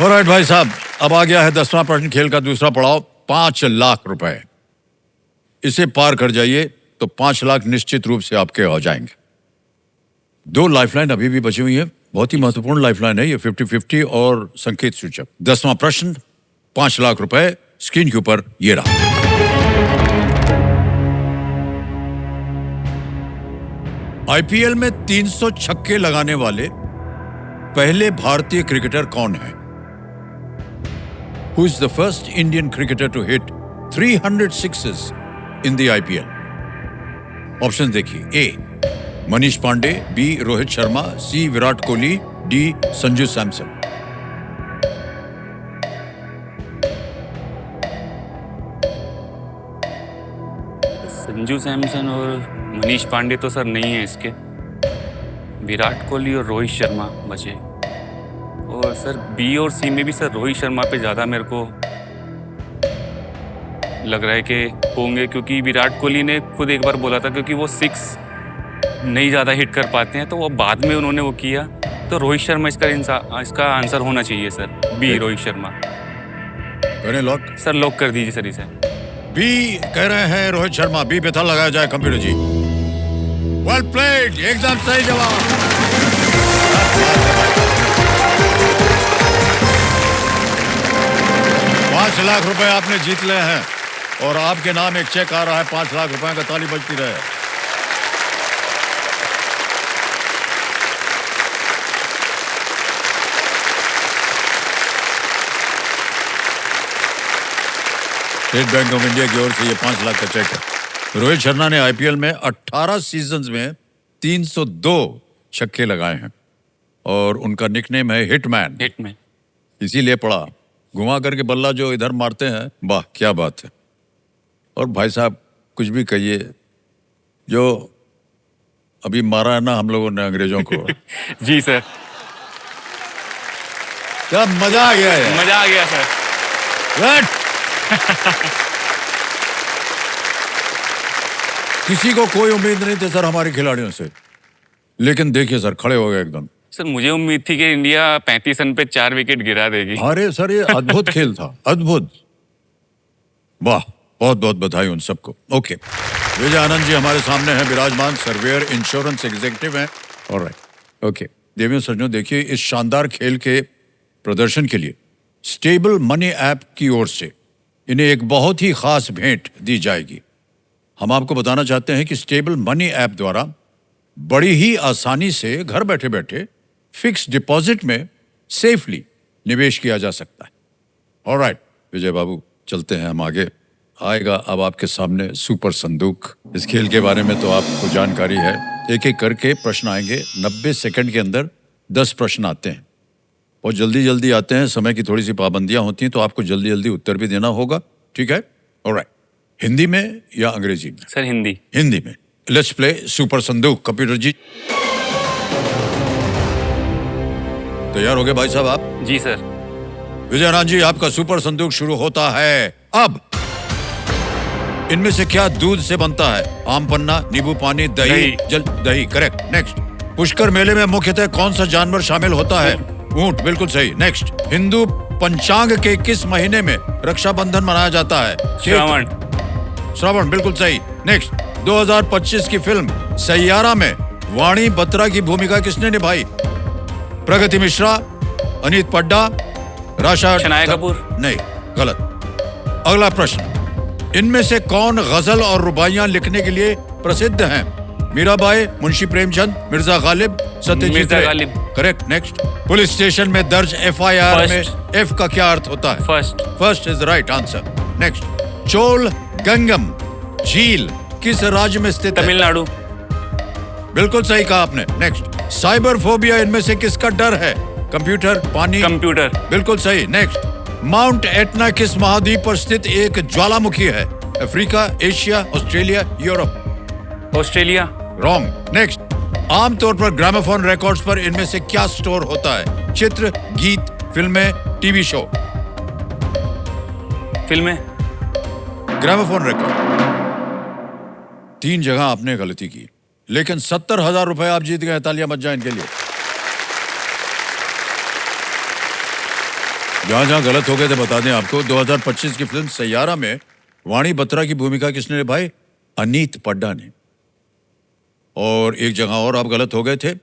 ऑलराइट भाई साहब, अब आ गया है 10वां प्रश्न, खेल का दूसरा पड़ाव, 5 लाख रुपए। इसे पार कर जाइए तो 5 लाख निश्चित रूप से आपके हो जाएंगे। 2 लाइफलाइन अभी भी बची हुई है, बहुत ही महत्वपूर्ण लाइफलाइन है ये, 50-50 और संकेत सूचक। 10वां प्रश्न, 5 लाख रुपए स्क्रीन के ऊपर ये रहा। आईपीएल में 300 छक्के लगाने वाले पहले भारतीय क्रिकेटर कौन है? Who is the first Indian cricketer to hit 300 sixes in the IPL? Option देखिए। ए मनीष पांडे, बी रोहित शर्मा, सी विराट कोहली, डी संजू सैमसन। संजू सैमसन और मनीष पांडे तो सर नहीं है इसके। विराट कोहली और रोहित शर्मा बचे। और सर बी और सी में भी सर रोहित शर्मा पे ज़्यादा मेरे को लग रहा है कि होंगे, क्योंकि विराट कोहली ने खुद एक बार बोला था क्योंकि वो 6 नहीं ज़्यादा हिट कर पाते हैं, तो वो बाद में उन्होंने वो किया। तो रोहित शर्मा इसका आंसर होना चाहिए सर, बी रोहित शर्मा। करें लॉक? सर लॉक कर दीजिए सर इसे। बी कह रहे हैं रोहित शर्मा, बी पे था लगाया जाए कंप्यूटर जी। वेल प्लेड, एकदम सही जवाब। 5 लाख रुपए आपने जीत ले हैं और आपके नाम एक चेक आ रहा है 5 लाख रुपए का। ताली बजती रहे। स्टेट बैंक ऑफ इंडिया की ओर से ये 5 लाख का चेक है। रोहित शर्मा ने आईपीएल में 18 सीजन्स में 302 छक्के लगाए हैं और उनका निकनेम है हिटमैन। हिटमैन इसीलिए पड़ा, घुमा करके बल्ला जो इधर मारते हैं, वाह क्या बात है। और भाई साहब कुछ भी कहिए, जो अभी मारा है ना हम लोगों ने अंग्रेजों को जी सर, क्या मजा आ गया है। मजा आ गया सर। किसी को कोई उम्मीद नहीं थी सर हमारे खिलाड़ियों से, लेकिन देखिए सर खड़े हो गए एकदम। सर मुझे उम्मीद थी कि इंडिया 35 रन पे 4 विकेट गिरा देगी। अरे सर ये अद्भुत खेल था, अद्भुत, वाह, बहुत बहुत बधाई उन सबको। ओके, विजय आनंद जी हमारे सामने हैं, विराजमान सर्वेयर इंश्योरेंस एग्जीक्यूटिव हैं। ऑलराइट, ओके देवियों सज्जनों, देखिए इस शानदार खेल के प्रदर्शन के लिए स्टेबल मनी ऐप की ओर से इन्हें एक बहुत ही खास भेंट दी जाएगी। हम आपको बताना चाहते हैं कि स्टेबल मनी ऐप द्वारा बड़ी ही आसानी से घर बैठे बैठे फिक्स डिपॉजिट में सेफली निवेश किया जा सकता है। ऑलराइट विजय बाबू, चलते हैं हम आगे। आएगा अब आपके सामने सुपर संदूक। इस खेल के बारे में तो आपको जानकारी है, एक एक करके प्रश्न आएंगे। 90 सेकंड के अंदर 10 प्रश्न आते हैं और जल्दी जल्दी आते हैं, समय की थोड़ी सी पाबंदियां होती हैं, तो आपको जल्दी जल्दी उत्तर भी देना होगा, ठीक है? ऑलराइट, हिंदी में या अंग्रेजी में? सर हिंदी। हिंदी में। लेट्स प्ले सुपर संदूक। कंप्यूटर जी तैयार हो गए भाई साहब आप? जी सर। विजय राज जी, आपका सुपर संदूक शुरू होता है अब। इनमें से क्या दूध से बनता है? आम पन्ना, नींबू पानी, दही। दही करेक्ट। नेक्स्ट, पुष्कर मेले में मुख्यतः कौन सा जानवर शामिल होता है? ऊंट, बिल्कुल सही। नेक्स्ट, हिंदू पंचांग के किस महीने में रक्षाबंधन मनाया जाता है? श्रावण। श्रावण, बिल्कुल सही। नेक्स्ट, 2025 की फिल्म सैयारा में वाणी बत्रा की भूमिका किसने निभाई? प्रगति मिश्रा, अनीत पड्डा, राशा शनाया कपूर। नहीं, गलत। अगला प्रश्न, इनमें से कौन गजल और रुबाइयां लिखने के लिए प्रसिद्ध हैं? मीराबाई, मुंशी प्रेमचंद, मिर्जा गालिब, सत्यजीत मिर्जा रे। Ghalib. Correct. Next, police station में दर्ज एफआईआर में एफ का क्या अर्थ होता है? First. First is right answer. Next, Chola Gangnam झील किस राज्य में स्थित है? तमिलनाडु। बिल्कुल सही कहा आपने। नेक्स्ट, साइबर फोबिया इनमें से किसका डर है? कंप्यूटर, पानी? कंप्यूटर। बिल्कुल सही। नेक्स्ट, माउंट एटना किस महाद्वीप पर स्थित एक ज्वालामुखी है? Africa, Asia, Australia, Europe? Australia. Wrong. Next, आमतौर पर ग्रामोफोन रिकॉर्ड्स पर इनमें से क्या स्टोर होता है? चित्र, गीत, फिल्में, टीवी शो? फिल्में। Gramophone record. 3 जगह आपने गलती की, लेकिन 70,000 रुपए आप जीत गए। तालियां बज जाए इनके लिए। जहां जहां गलत हो गए थे बता दें आपको। 2025 की फिल्म सैयारा में वाणी बत्रा की भूमिका किसने निभाई? अनीत पड्डा ने। और एक जगह और आप गलत हो गए थे।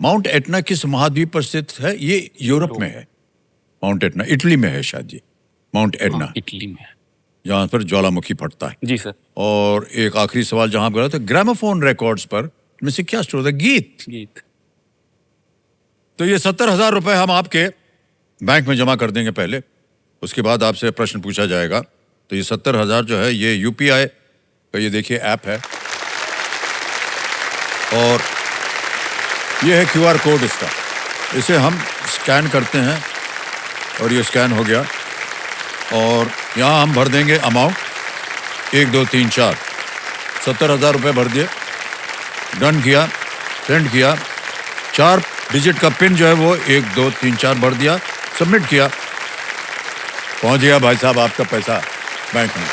माउंट एटना किस महाद्वीप पर स्थित है? ये यूरोप में है। माउंट एटना इटली में है शायद। ये माउंट एटना इटली में। जहां पर ज्वालामुखी फटता है। जी सर। और एक आखिरी सवाल जहां आप गलत है, ग्रामोफोन रिकॉर्ड्स पर इनमें से क्या स्टोर होता है? गीत। गीत। तो ये 70,000 रुपए हम आपके बैंक में जमा कर देंगे पहले, उसके बाद आपसे प्रश्न पूछा जाएगा। तो ये 70,000 जो है ये यूपीआई का ये देखिए ऐप है, और ये है क्यूआर कोड इसका। इसे हम स्कैन करते हैं और ये स्कैन हो गया, और यहाँ हम भर देंगे अमाउंट 1 2 3 4। 70,000 रुपये भर दिए, डन किया, सेंड किया। 4 डिजिट का पिन जो है वो 1 2 3 4 भर दिया, सबमिट किया, पहुंच गया भाई साहब आपका पैसा बैंक में।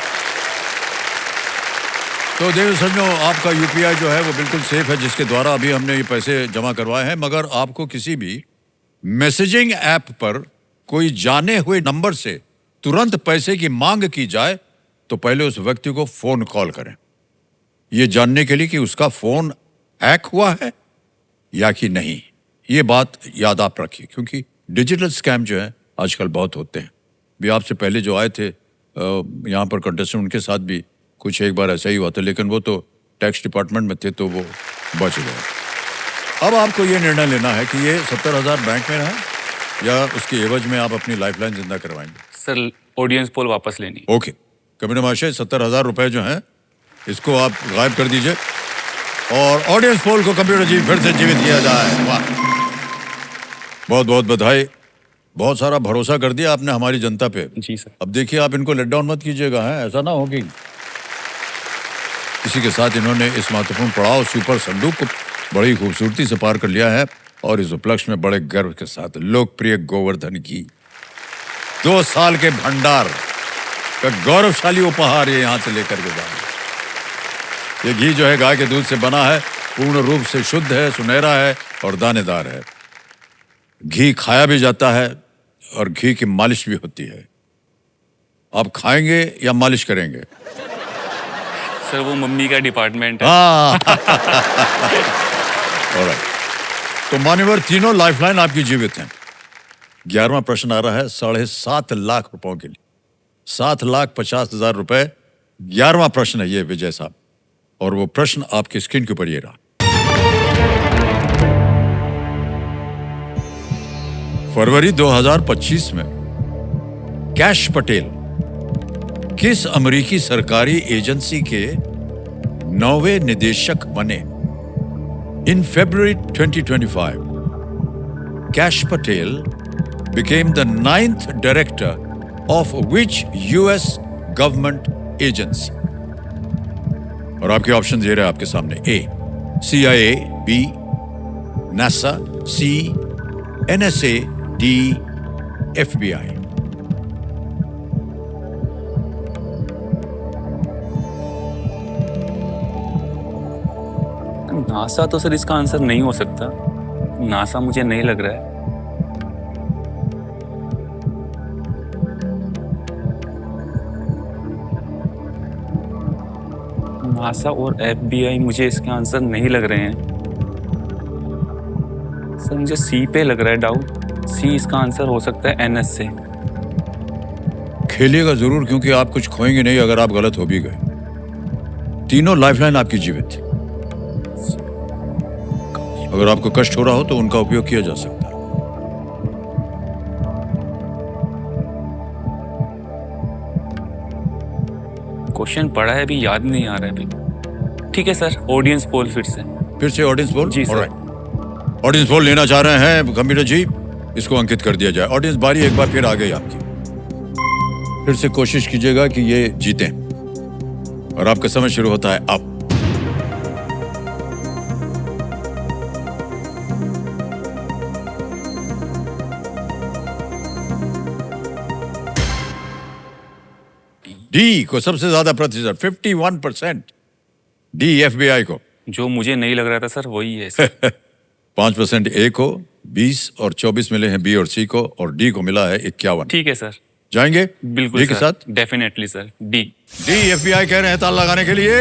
तो देव समझो आपका यूपीआई जो है वो बिल्कुल सेफ है, जिसके द्वारा अभी हमने ये पैसे जमा करवाए हैं। मगर आपको किसी भी मैसेजिंग ऐप पर कोई जाने हुए नंबर से तुरंत पैसे की मांग की जाए तो पहले उस व्यक्ति को फोन कॉल करें, ये जानने के लिए कि उसका फोन हैक हुआ है या कि नहीं। ये बात याद आप रखिए, क्योंकि डिजिटल स्कैम जो है आजकल बहुत होते हैं। भी आपसे पहले जो आए थे यहाँ पर कंटेस्टेंट, उनके साथ भी कुछ एक बार ऐसा ही हुआ था, लेकिन वो तो टैक्स डिपार्टमेंट में थे तो वो बच गए। अब आपको ये निर्णय लेना है कि ये 70,000 बैंक में रहे या उसके एवज में आप अपनी लाइफलाइन जिंदा करवाएंगे। सर ऑडियंस पोल वापस लेनी। ओके कमिश्नर महाशय, 70,000 रुपए जो हैं इसको आप गायब कर दीजिए, और ऑडियंस पोल को कंप्यूटर जी फिर से जीवित किया जाए। वाह, बहुत बहुत बधाई। बहुत सारा भरोसा कर दिया आपने हमारी जनता पे। जी सर। अब देखिए आप इनको लेट डाउन मत कीजिएगा, है ऐसा ना हो कि इसी के साथ इन्होंने इस महत्वपूर्ण पड़ाव सुपर संदूक को बड़ी खूबसूरती से पार कर लिया है, और इस उपलक्ष्य में बड़े गर्व के साथ लोकप्रिय गोवर्धन घी 2 साल के भंडार का गौरवशाली उपहार ये यहाँ से लेकर के जाएंगे। ये घी जो है गाय के दूध से बना है, पूर्ण रूप से शुद्ध है, सुनहरा है और दानेदार है। घी खाया भी जाता है और घी की मालिश भी होती है। आप खाएंगे या मालिश करेंगे? सर वो मम्मी का डिपार्टमेंट है। हाँ Alright. तो मान्यवर तीनों लाइफलाइन आपकी जीवित हैं। 11वां प्रश्न आ रहा है 7.5 लाख रुपयों के लिए, 7,50,000 रुपए। 11वां प्रश्न है ये विजय साहब, और वो प्रश्न आपकी स्क्रीन के ऊपर ये रहा। फरवरी 2025 में कैश पटेल किस अमेरिकी सरकारी एजेंसी के 9वें निदेशक बने? इन February 2025, Cash Patel became the 9th director of which US government agency? और आपके ऑप्शन दे रहे हैं आपके सामने। A, CIA, B, NASA, C, NSA, D, FBI। NASA तो सर इसका आंसर नहीं हो सकता। नासा मुझे नहीं लग रहा है। नासा और FBI मुझे इसके आंसर नहीं लग रहे हैं। सर मुझे सी पे लग रहा है डाउट। सी इसका आंसर हो सकता है NS से। खेलिएगा जरूर, क्योंकि आप कुछ खोएंगे नहीं अगर आप गलत हो भी गए। तीनों लाइफलाइन आपकी जीवित थी। अगर आपको कष्ट हो रहा हो तो उनका उपयोग किया जा सकता है। क्वेश्चन पढ़ा है अभी याद नहीं आ रहा है अभी। ठीक है सर, ऑडियंस पोल फिर से। फिर से ऑडियंस पोल? जी, सर। ऑडियंस पोल लेना चाह रहे हैं कंप्यूटर जी, इसको अंकित कर दिया जाए। ऑडियंस बारी एक बार फिर आ गई आपकी। फिर से कोशिश कीजिएगा कि ये जीतें, और आपका समय शुरू होता है अब। डी को सबसे ज्यादा प्रतिशत 51%, डी FBI को। जो मुझे नहीं लग रहा था सर वही है सर। 5% ए को, 20 और 24 मिले हैं बी और सी को, और डी को मिला है 51। ठीक है सर, जाएंगे बिल्कुल डी के सर, साथ? Definitely sir, D. D FBI कह रहे हैं ताला लगाने के लिए।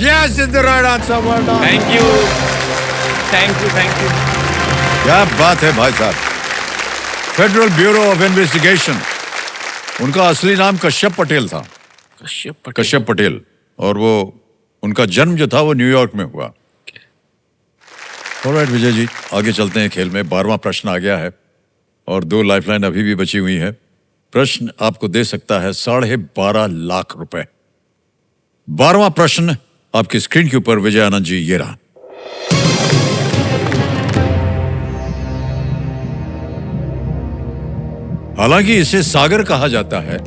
Yes is the right answer. Thank you, thank you, thank you. क्या बात है भाई साहब। फेडरल ब्यूरो ऑफ इन्वेस्टिगेशन, उनका असली नाम कश्यप पटेल था। कश्यप पटेल। और वो उनका जन्म जो था वो न्यूयॉर्क में हुआ। ऑलराइट विजय जी, आगे चलते हैं खेल में। 12वां प्रश्न आ गया है और 2 लाइफलाइन अभी भी बची हुई है। प्रश्न आपको दे सकता है 12.5 लाख रुपए। 12वां प्रश्न आपकी स्क्रीन के ऊपर विजय आनंद जी, ये रहा। हालांकि इसे सागर कहा जाता है,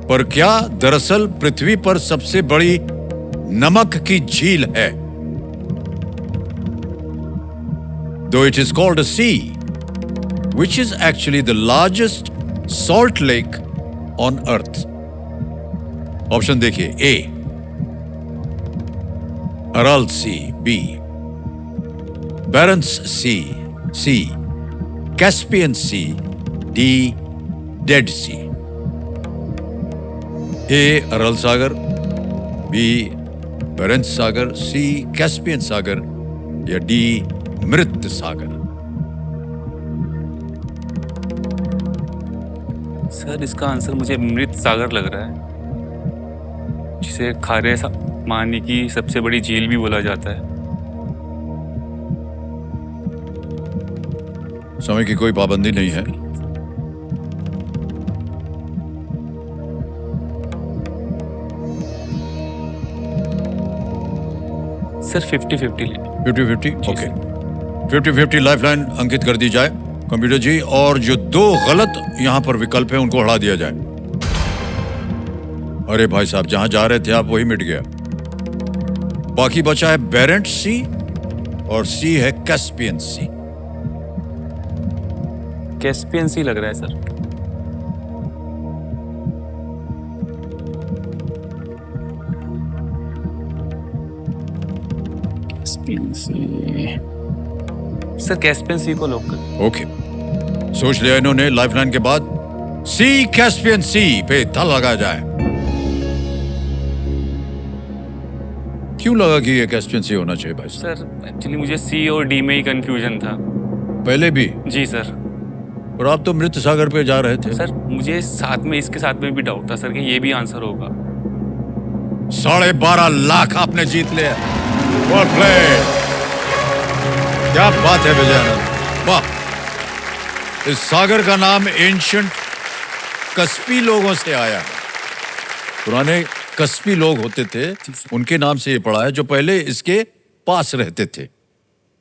पर क्या दरअसल पृथ्वी पर सबसे बड़ी नमक की झील है? Though it is called a sea, which is actually the largest salt lake on earth? Option देखिए। ए अराल सी, बी बैरेंट्स सी, सी कैस्पियन सी, डी डेड सी। ए अरल सागर, बी बैरेंट्स सागर, सी कैस्पियन सागर, या डी मृत सागर। सर इसका आंसर मुझे मृत सागर लग रहा है, जिसे खारे पानी की सबसे बड़ी झील भी बोला जाता है। समय की कोई पाबंदी नहीं है। सर 50-50 ले। 50-50 ओके। 50-50 लाइफलाइन अंकित कर दी जाए कंप्यूटर जी, और जो 2 गलत यहां पर विकल्प है उनको हटा दिया जाए। अरे भाई साहब, जहां जा रहे थे आप वही मिट गया। बाकी बचा है बेरेंट सी और सी है कैस्पियन सी। कैस्पियन सी लग रहा है सर। कैस्पियन सी। सर कैस्पियन सी को लॉक कर। ओके, सोच लिया इन्होंने। लाइफलाइन के बाद सी कैस्पियन सी पे ताला लगाया जाए। क्यों लगा कि ये कैस्पियन सी होना चाहिए भाई साहब? सर एक्चुअली मुझे सी और डी में ही कंफ्यूजन था। पहले भी? जी सर। और आप तो मृत सागर पे जा रहे थे। सर मुझे साथ में इसके साथ में भी डाउट था सर कि ये भी आंसर होगा। 12.5 लाख आपने जीत लिया। Well played. क्या बात है विजय आनंद, वाह। इस सागर का नाम एंशिएंट कस्पी लोगों से आया है। पुराने कस्पी लोग होते थे, उनके नाम से ये पड़ा है, जो पहले इसके पास रहते थे।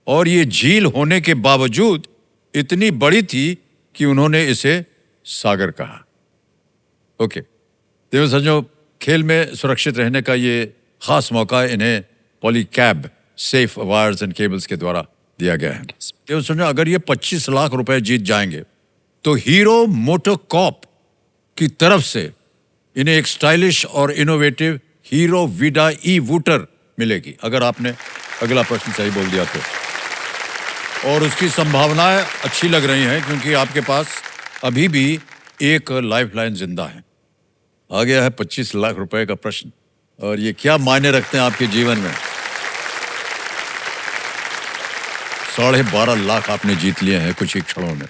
और ये झील होने के बावजूद इतनी बड़ी थी कि उन्होंने इसे सागर कहा। ओके, देव सज्जनों, खेल में सुरक्षित रहने का ये खास मौका इन्हें Polycab safe wires and cables के द्वारा दिया गया है। देव सज्जनों, अगर ये 25 लाख रुपए जीत जाएंगे तो हीरो मोटोकॉर्प की तरफ से इन्हें एक स्टाइलिश और इनोवेटिव हीरो विडा ई वूटर मिलेगी, अगर आपने अगला प्रश्न सही बोल दिया तो। और उसकी संभावनाएं अच्छी लग रही हैं, क्योंकि आपके पास अभी भी एक लाइफलाइन जिंदा है। आ गया है 25 लाख रुपए का प्रश्न, और ये क्या मायने रखते हैं आपके जीवन में। 12.5 लाख आपने जीत लिए हैं कुछ ही क्षणों में।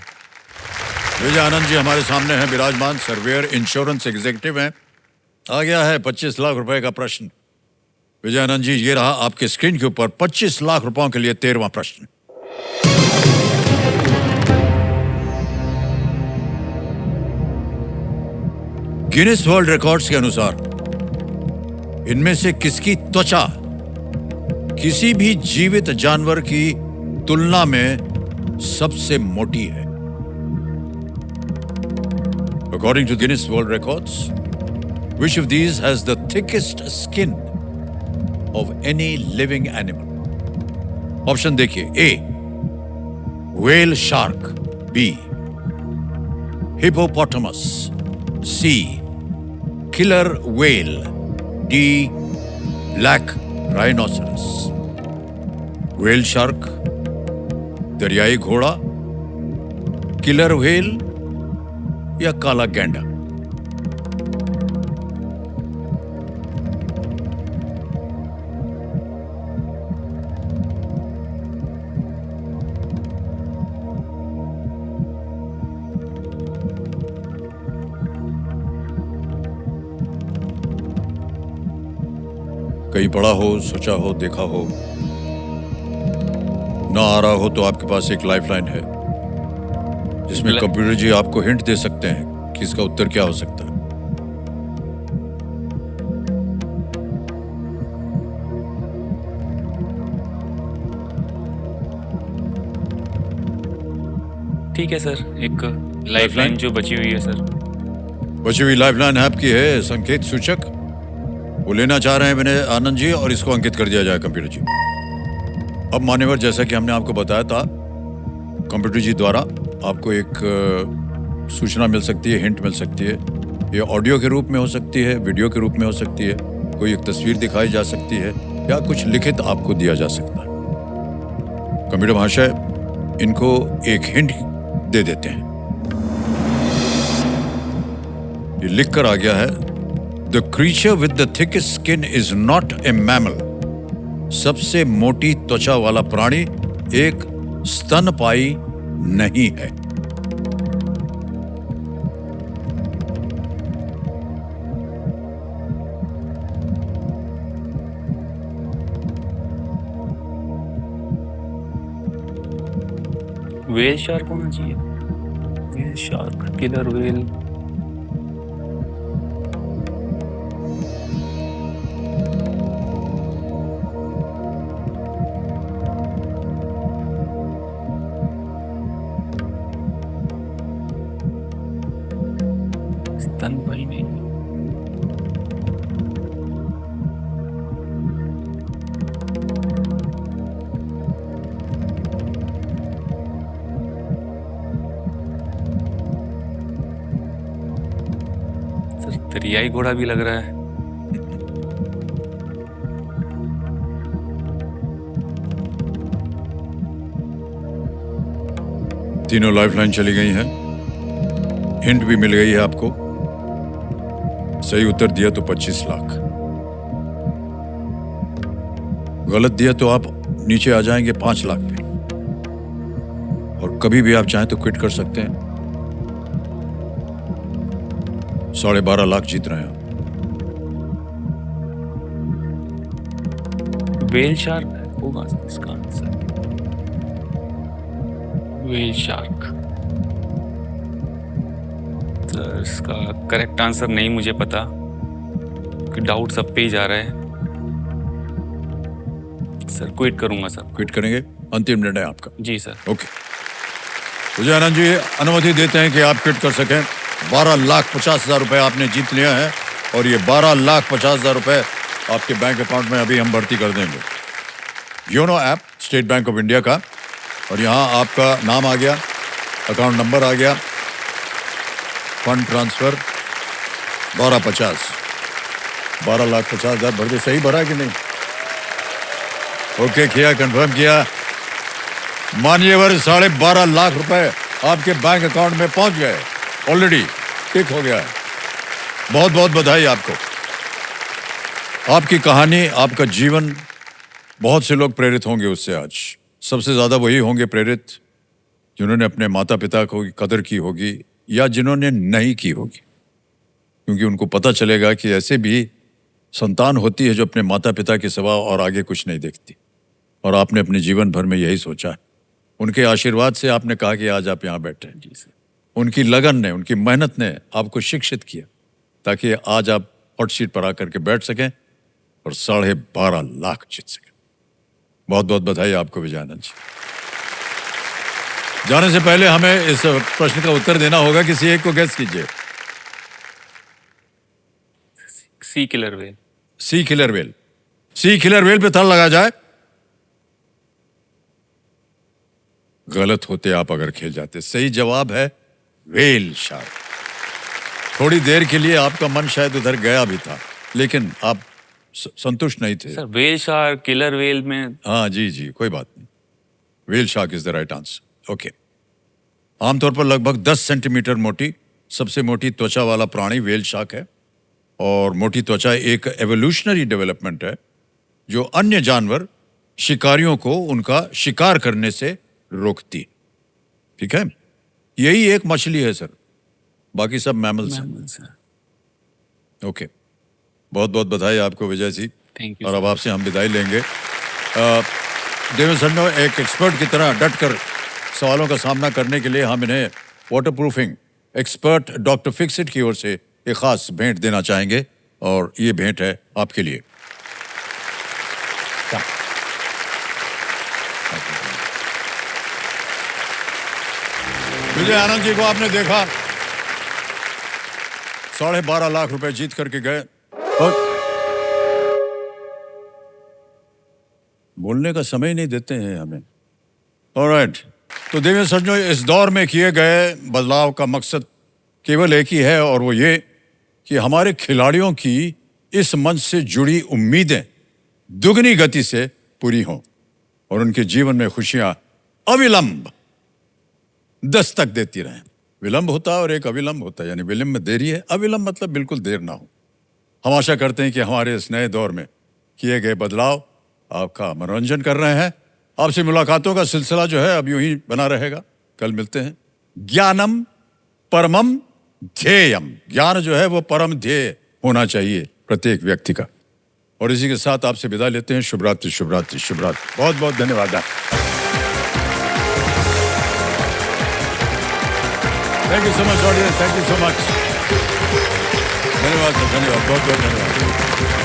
विजय आनंद जी हमारे सामने हैं, विराजमान सर्वेयर इंश्योरेंस एग्जीक्यूटिव हैं। आ गया है 25 लाख रुपए का प्रश्न। विजय आनंद जी, ये रहा आपके स्क्रीन के ऊपर 25 लाख रुपयों के लिए 13वां प्रश्न। गिनीज वर्ल्ड रिकॉर्ड्स के अनुसार इनमें से किसकी त्वचा किसी भी जीवित जानवर की तुलना में सबसे मोटी है। According to Guinness World Records, which of these has the thickest skin of any living animal? Option देखिए। A, whale shark. B, hippopotamus. C, killer whale. D, black rhinoceros. whale shark, दरियाई घोड़ा, किलर व्हेल या काला गैंडा। कहीं पढ़ा हो, सोचा हो, देखा हो, ना आ रहा हो तो आपके पास एक लाइफलाइन है जिसमें कंप्यूटर जी आपको हिंट दे सकते हैं कि इसका उत्तर क्या हो सकता है। ठीक है सर, एक लाइफलाइन जो बची हुई है सर। बची हुई लाइफलाइन आपकी है संकेत सूचक, वो लेना चाह रहे हैं मैंने आनंद जी, और इसको अंकित कर दिया जाए कंप्यूटर जी। अब मान्यवर, जैसा कि हमने आपको बताया था, कंप्यूटर जी द्वारा आपको एक सूचना मिल सकती है, हिंट मिल सकती है। ये ऑडियो के रूप में हो सकती है, वीडियो के रूप में हो सकती है, कोई एक तस्वीर दिखाई जा सकती है, या कुछ लिखित आपको दिया जा सकता है। कंप्यूटर महाशय इनको एक हिंट दे देते हैं। ये लिख कर आ गया है, the creature with the thickest skin is not a mammal. सबसे मोटी त्वचा वाला प्राणी एक स्तनपायी नहीं है। वेल शार्क होना चाहिए। Whale shark, killer whale. स्तनपायी नहीं। सर दरियाई घोड़ा भी लग रहा है। तीनों लाइफलाइन चली गई हैं, हिंट भी मिल गई है आपको। सही उत्तर दिया तो 25 लाख, गलत दिया तो आप नीचे आ जाएंगे 5 लाख पे। और कभी भी आप चाहें तो क्विट कर सकते हैं। 12.5 लाख जीत रहे हैं। वेल शार्क होगा इसका आंसर। Whale shark. सर इसका करेक्ट आंसर नहीं मुझे पता, कि डाउट सब पे ही जा रहा है। सर क्विट करूंगा सर। क्विट करेंगे? अंतिम निर्णय आपका? जी सर। ओके, मुझे आनंद जी अनुमति देते हैं कि आप क्विट कर सकें। 12,50,000 रुपए आपने जीत लिया है, और ये 12,50,000 रुपए आपके बैंक अकाउंट में अभी हम भर्ती कर देंगे। YONO app state Bank of India का, और यहाँ आपका नाम आ गया, अकाउंट नंबर आ गया, फंड ट्रांसफर 12,50,000। 12,50,000 भर दे। सही भरा कि नहीं? ओके किया, कंफर्म किया। मान्यवर 12.5 लाख रुपए आपके बैंक अकाउंट में पहुंच गए, ऑलरेडी टिक हो गया है। बहुत बहुत बधाई आपको। आपकी कहानी, आपका जीवन, बहुत से लोग प्रेरित होंगे उससे। आज सबसे ज्यादा वही होंगे प्रेरित जिन्होंने अपने माता पिता को कदर की होगी, या जिन्होंने नहीं की होगी, क्योंकि उनको पता चलेगा कि ऐसे भी संतान होती है जो अपने माता पिता के सिवा और आगे कुछ नहीं देखती। और आपने अपने जीवन भर में यही सोचा है। उनके आशीर्वाद से आपने कहा कि आज आप यहाँ बैठे हैं। जी सर। उनकी लगन ने, उनकी मेहनत ने आपको शिक्षित किया, ताकि आज आप हॉट सीट पर आकर के बैठ सकें और 12.5 लाख जीत सकें। बहुत बहुत बधाई आपको विजयानंद जी। जाने से पहले हमें इस प्रश्न का उत्तर देना होगा, किसी एक को गेस कीजिए। सी किलर वेल। सी किलर वेल। सी किलर वेल पे ताला लगा जाए। गलत होते आप अगर खेल जाते। सही जवाब है वेल शार्क। थोड़ी देर के लिए आपका मन शायद उधर गया भी था, लेकिन आप संतुष्ट नहीं थे। Sir whale shark killer whale में। हाँ जी जी, कोई बात नहीं। Whale shark is the right answer. Okay. आमतौर पर लगभग 10 सेंटीमीटर मोटी, सबसे मोटी त्वचा वाला प्राणी वेल शार्क है। और मोटी त्वचा एक एवोल्यूशनरी डेवलपमेंट है जो अन्य जानवर शिकारियों को उनका शिकार करने से रोकती। ठीक है, यही एक मछली है सर, बाकी सब मैमल्स हैं। ओके, बहुत बहुत बधाई आपको विजय जी। Thank you, और अब sir. आपसे हम विदाई लेंगे। देवेंद्र सर ने एक एक्सपर्ट की तरह डट कर सवालों का सामना करने के लिए हम इन्हें water proofing expert doctor Fixit की ओर से एक खास भेंट देना चाहेंगे, और ये भेंट है आपके लिए। विजय आनंद जी को आपने देखा, 12.5 लाख रुपए जीत करके गए, और बोलने का समय नहीं देते हैं हमें। ऑलराइट, तो देवेंद्र सज्जनों, इस दौर में किए गए बदलाव का मकसद केवल एक ही है, और वो ये कि हमारे खिलाड़ियों की इस मंच से जुड़ी उम्मीदें दुगनी गति से पूरी हों और उनके जीवन में खुशियां अविलंब दस्तक देती रहें। विलंब होता है और एक अविलंब होता है, यानी विलंब में देरी है, अविलंब मतलब बिल्कुल देर ना हो। हम आशा करते हैं कि हमारे इस नए दौर में किए गए बदलाव आपका मनोरंजन कर रहे हैं। आपसे मुलाकातों का सिलसिला जो है अब यूं ही बना रहेगा। कल मिलते हैं। ज्ञानम परमम ध्येयम, ज्ञान जो है वो परम ध्येय होना चाहिए प्रत्येक व्यक्ति का। और इसी के साथ आपसे विदा लेते हैं। शुभ रात्रि, शुभ रात्रि, शुभ रात्रि। बहुत बहुत धन्यवाद। Thank you so much audience, thank you so much. धन्यवाद, धन्यवाद, बहुत बहुत धन्यवाद।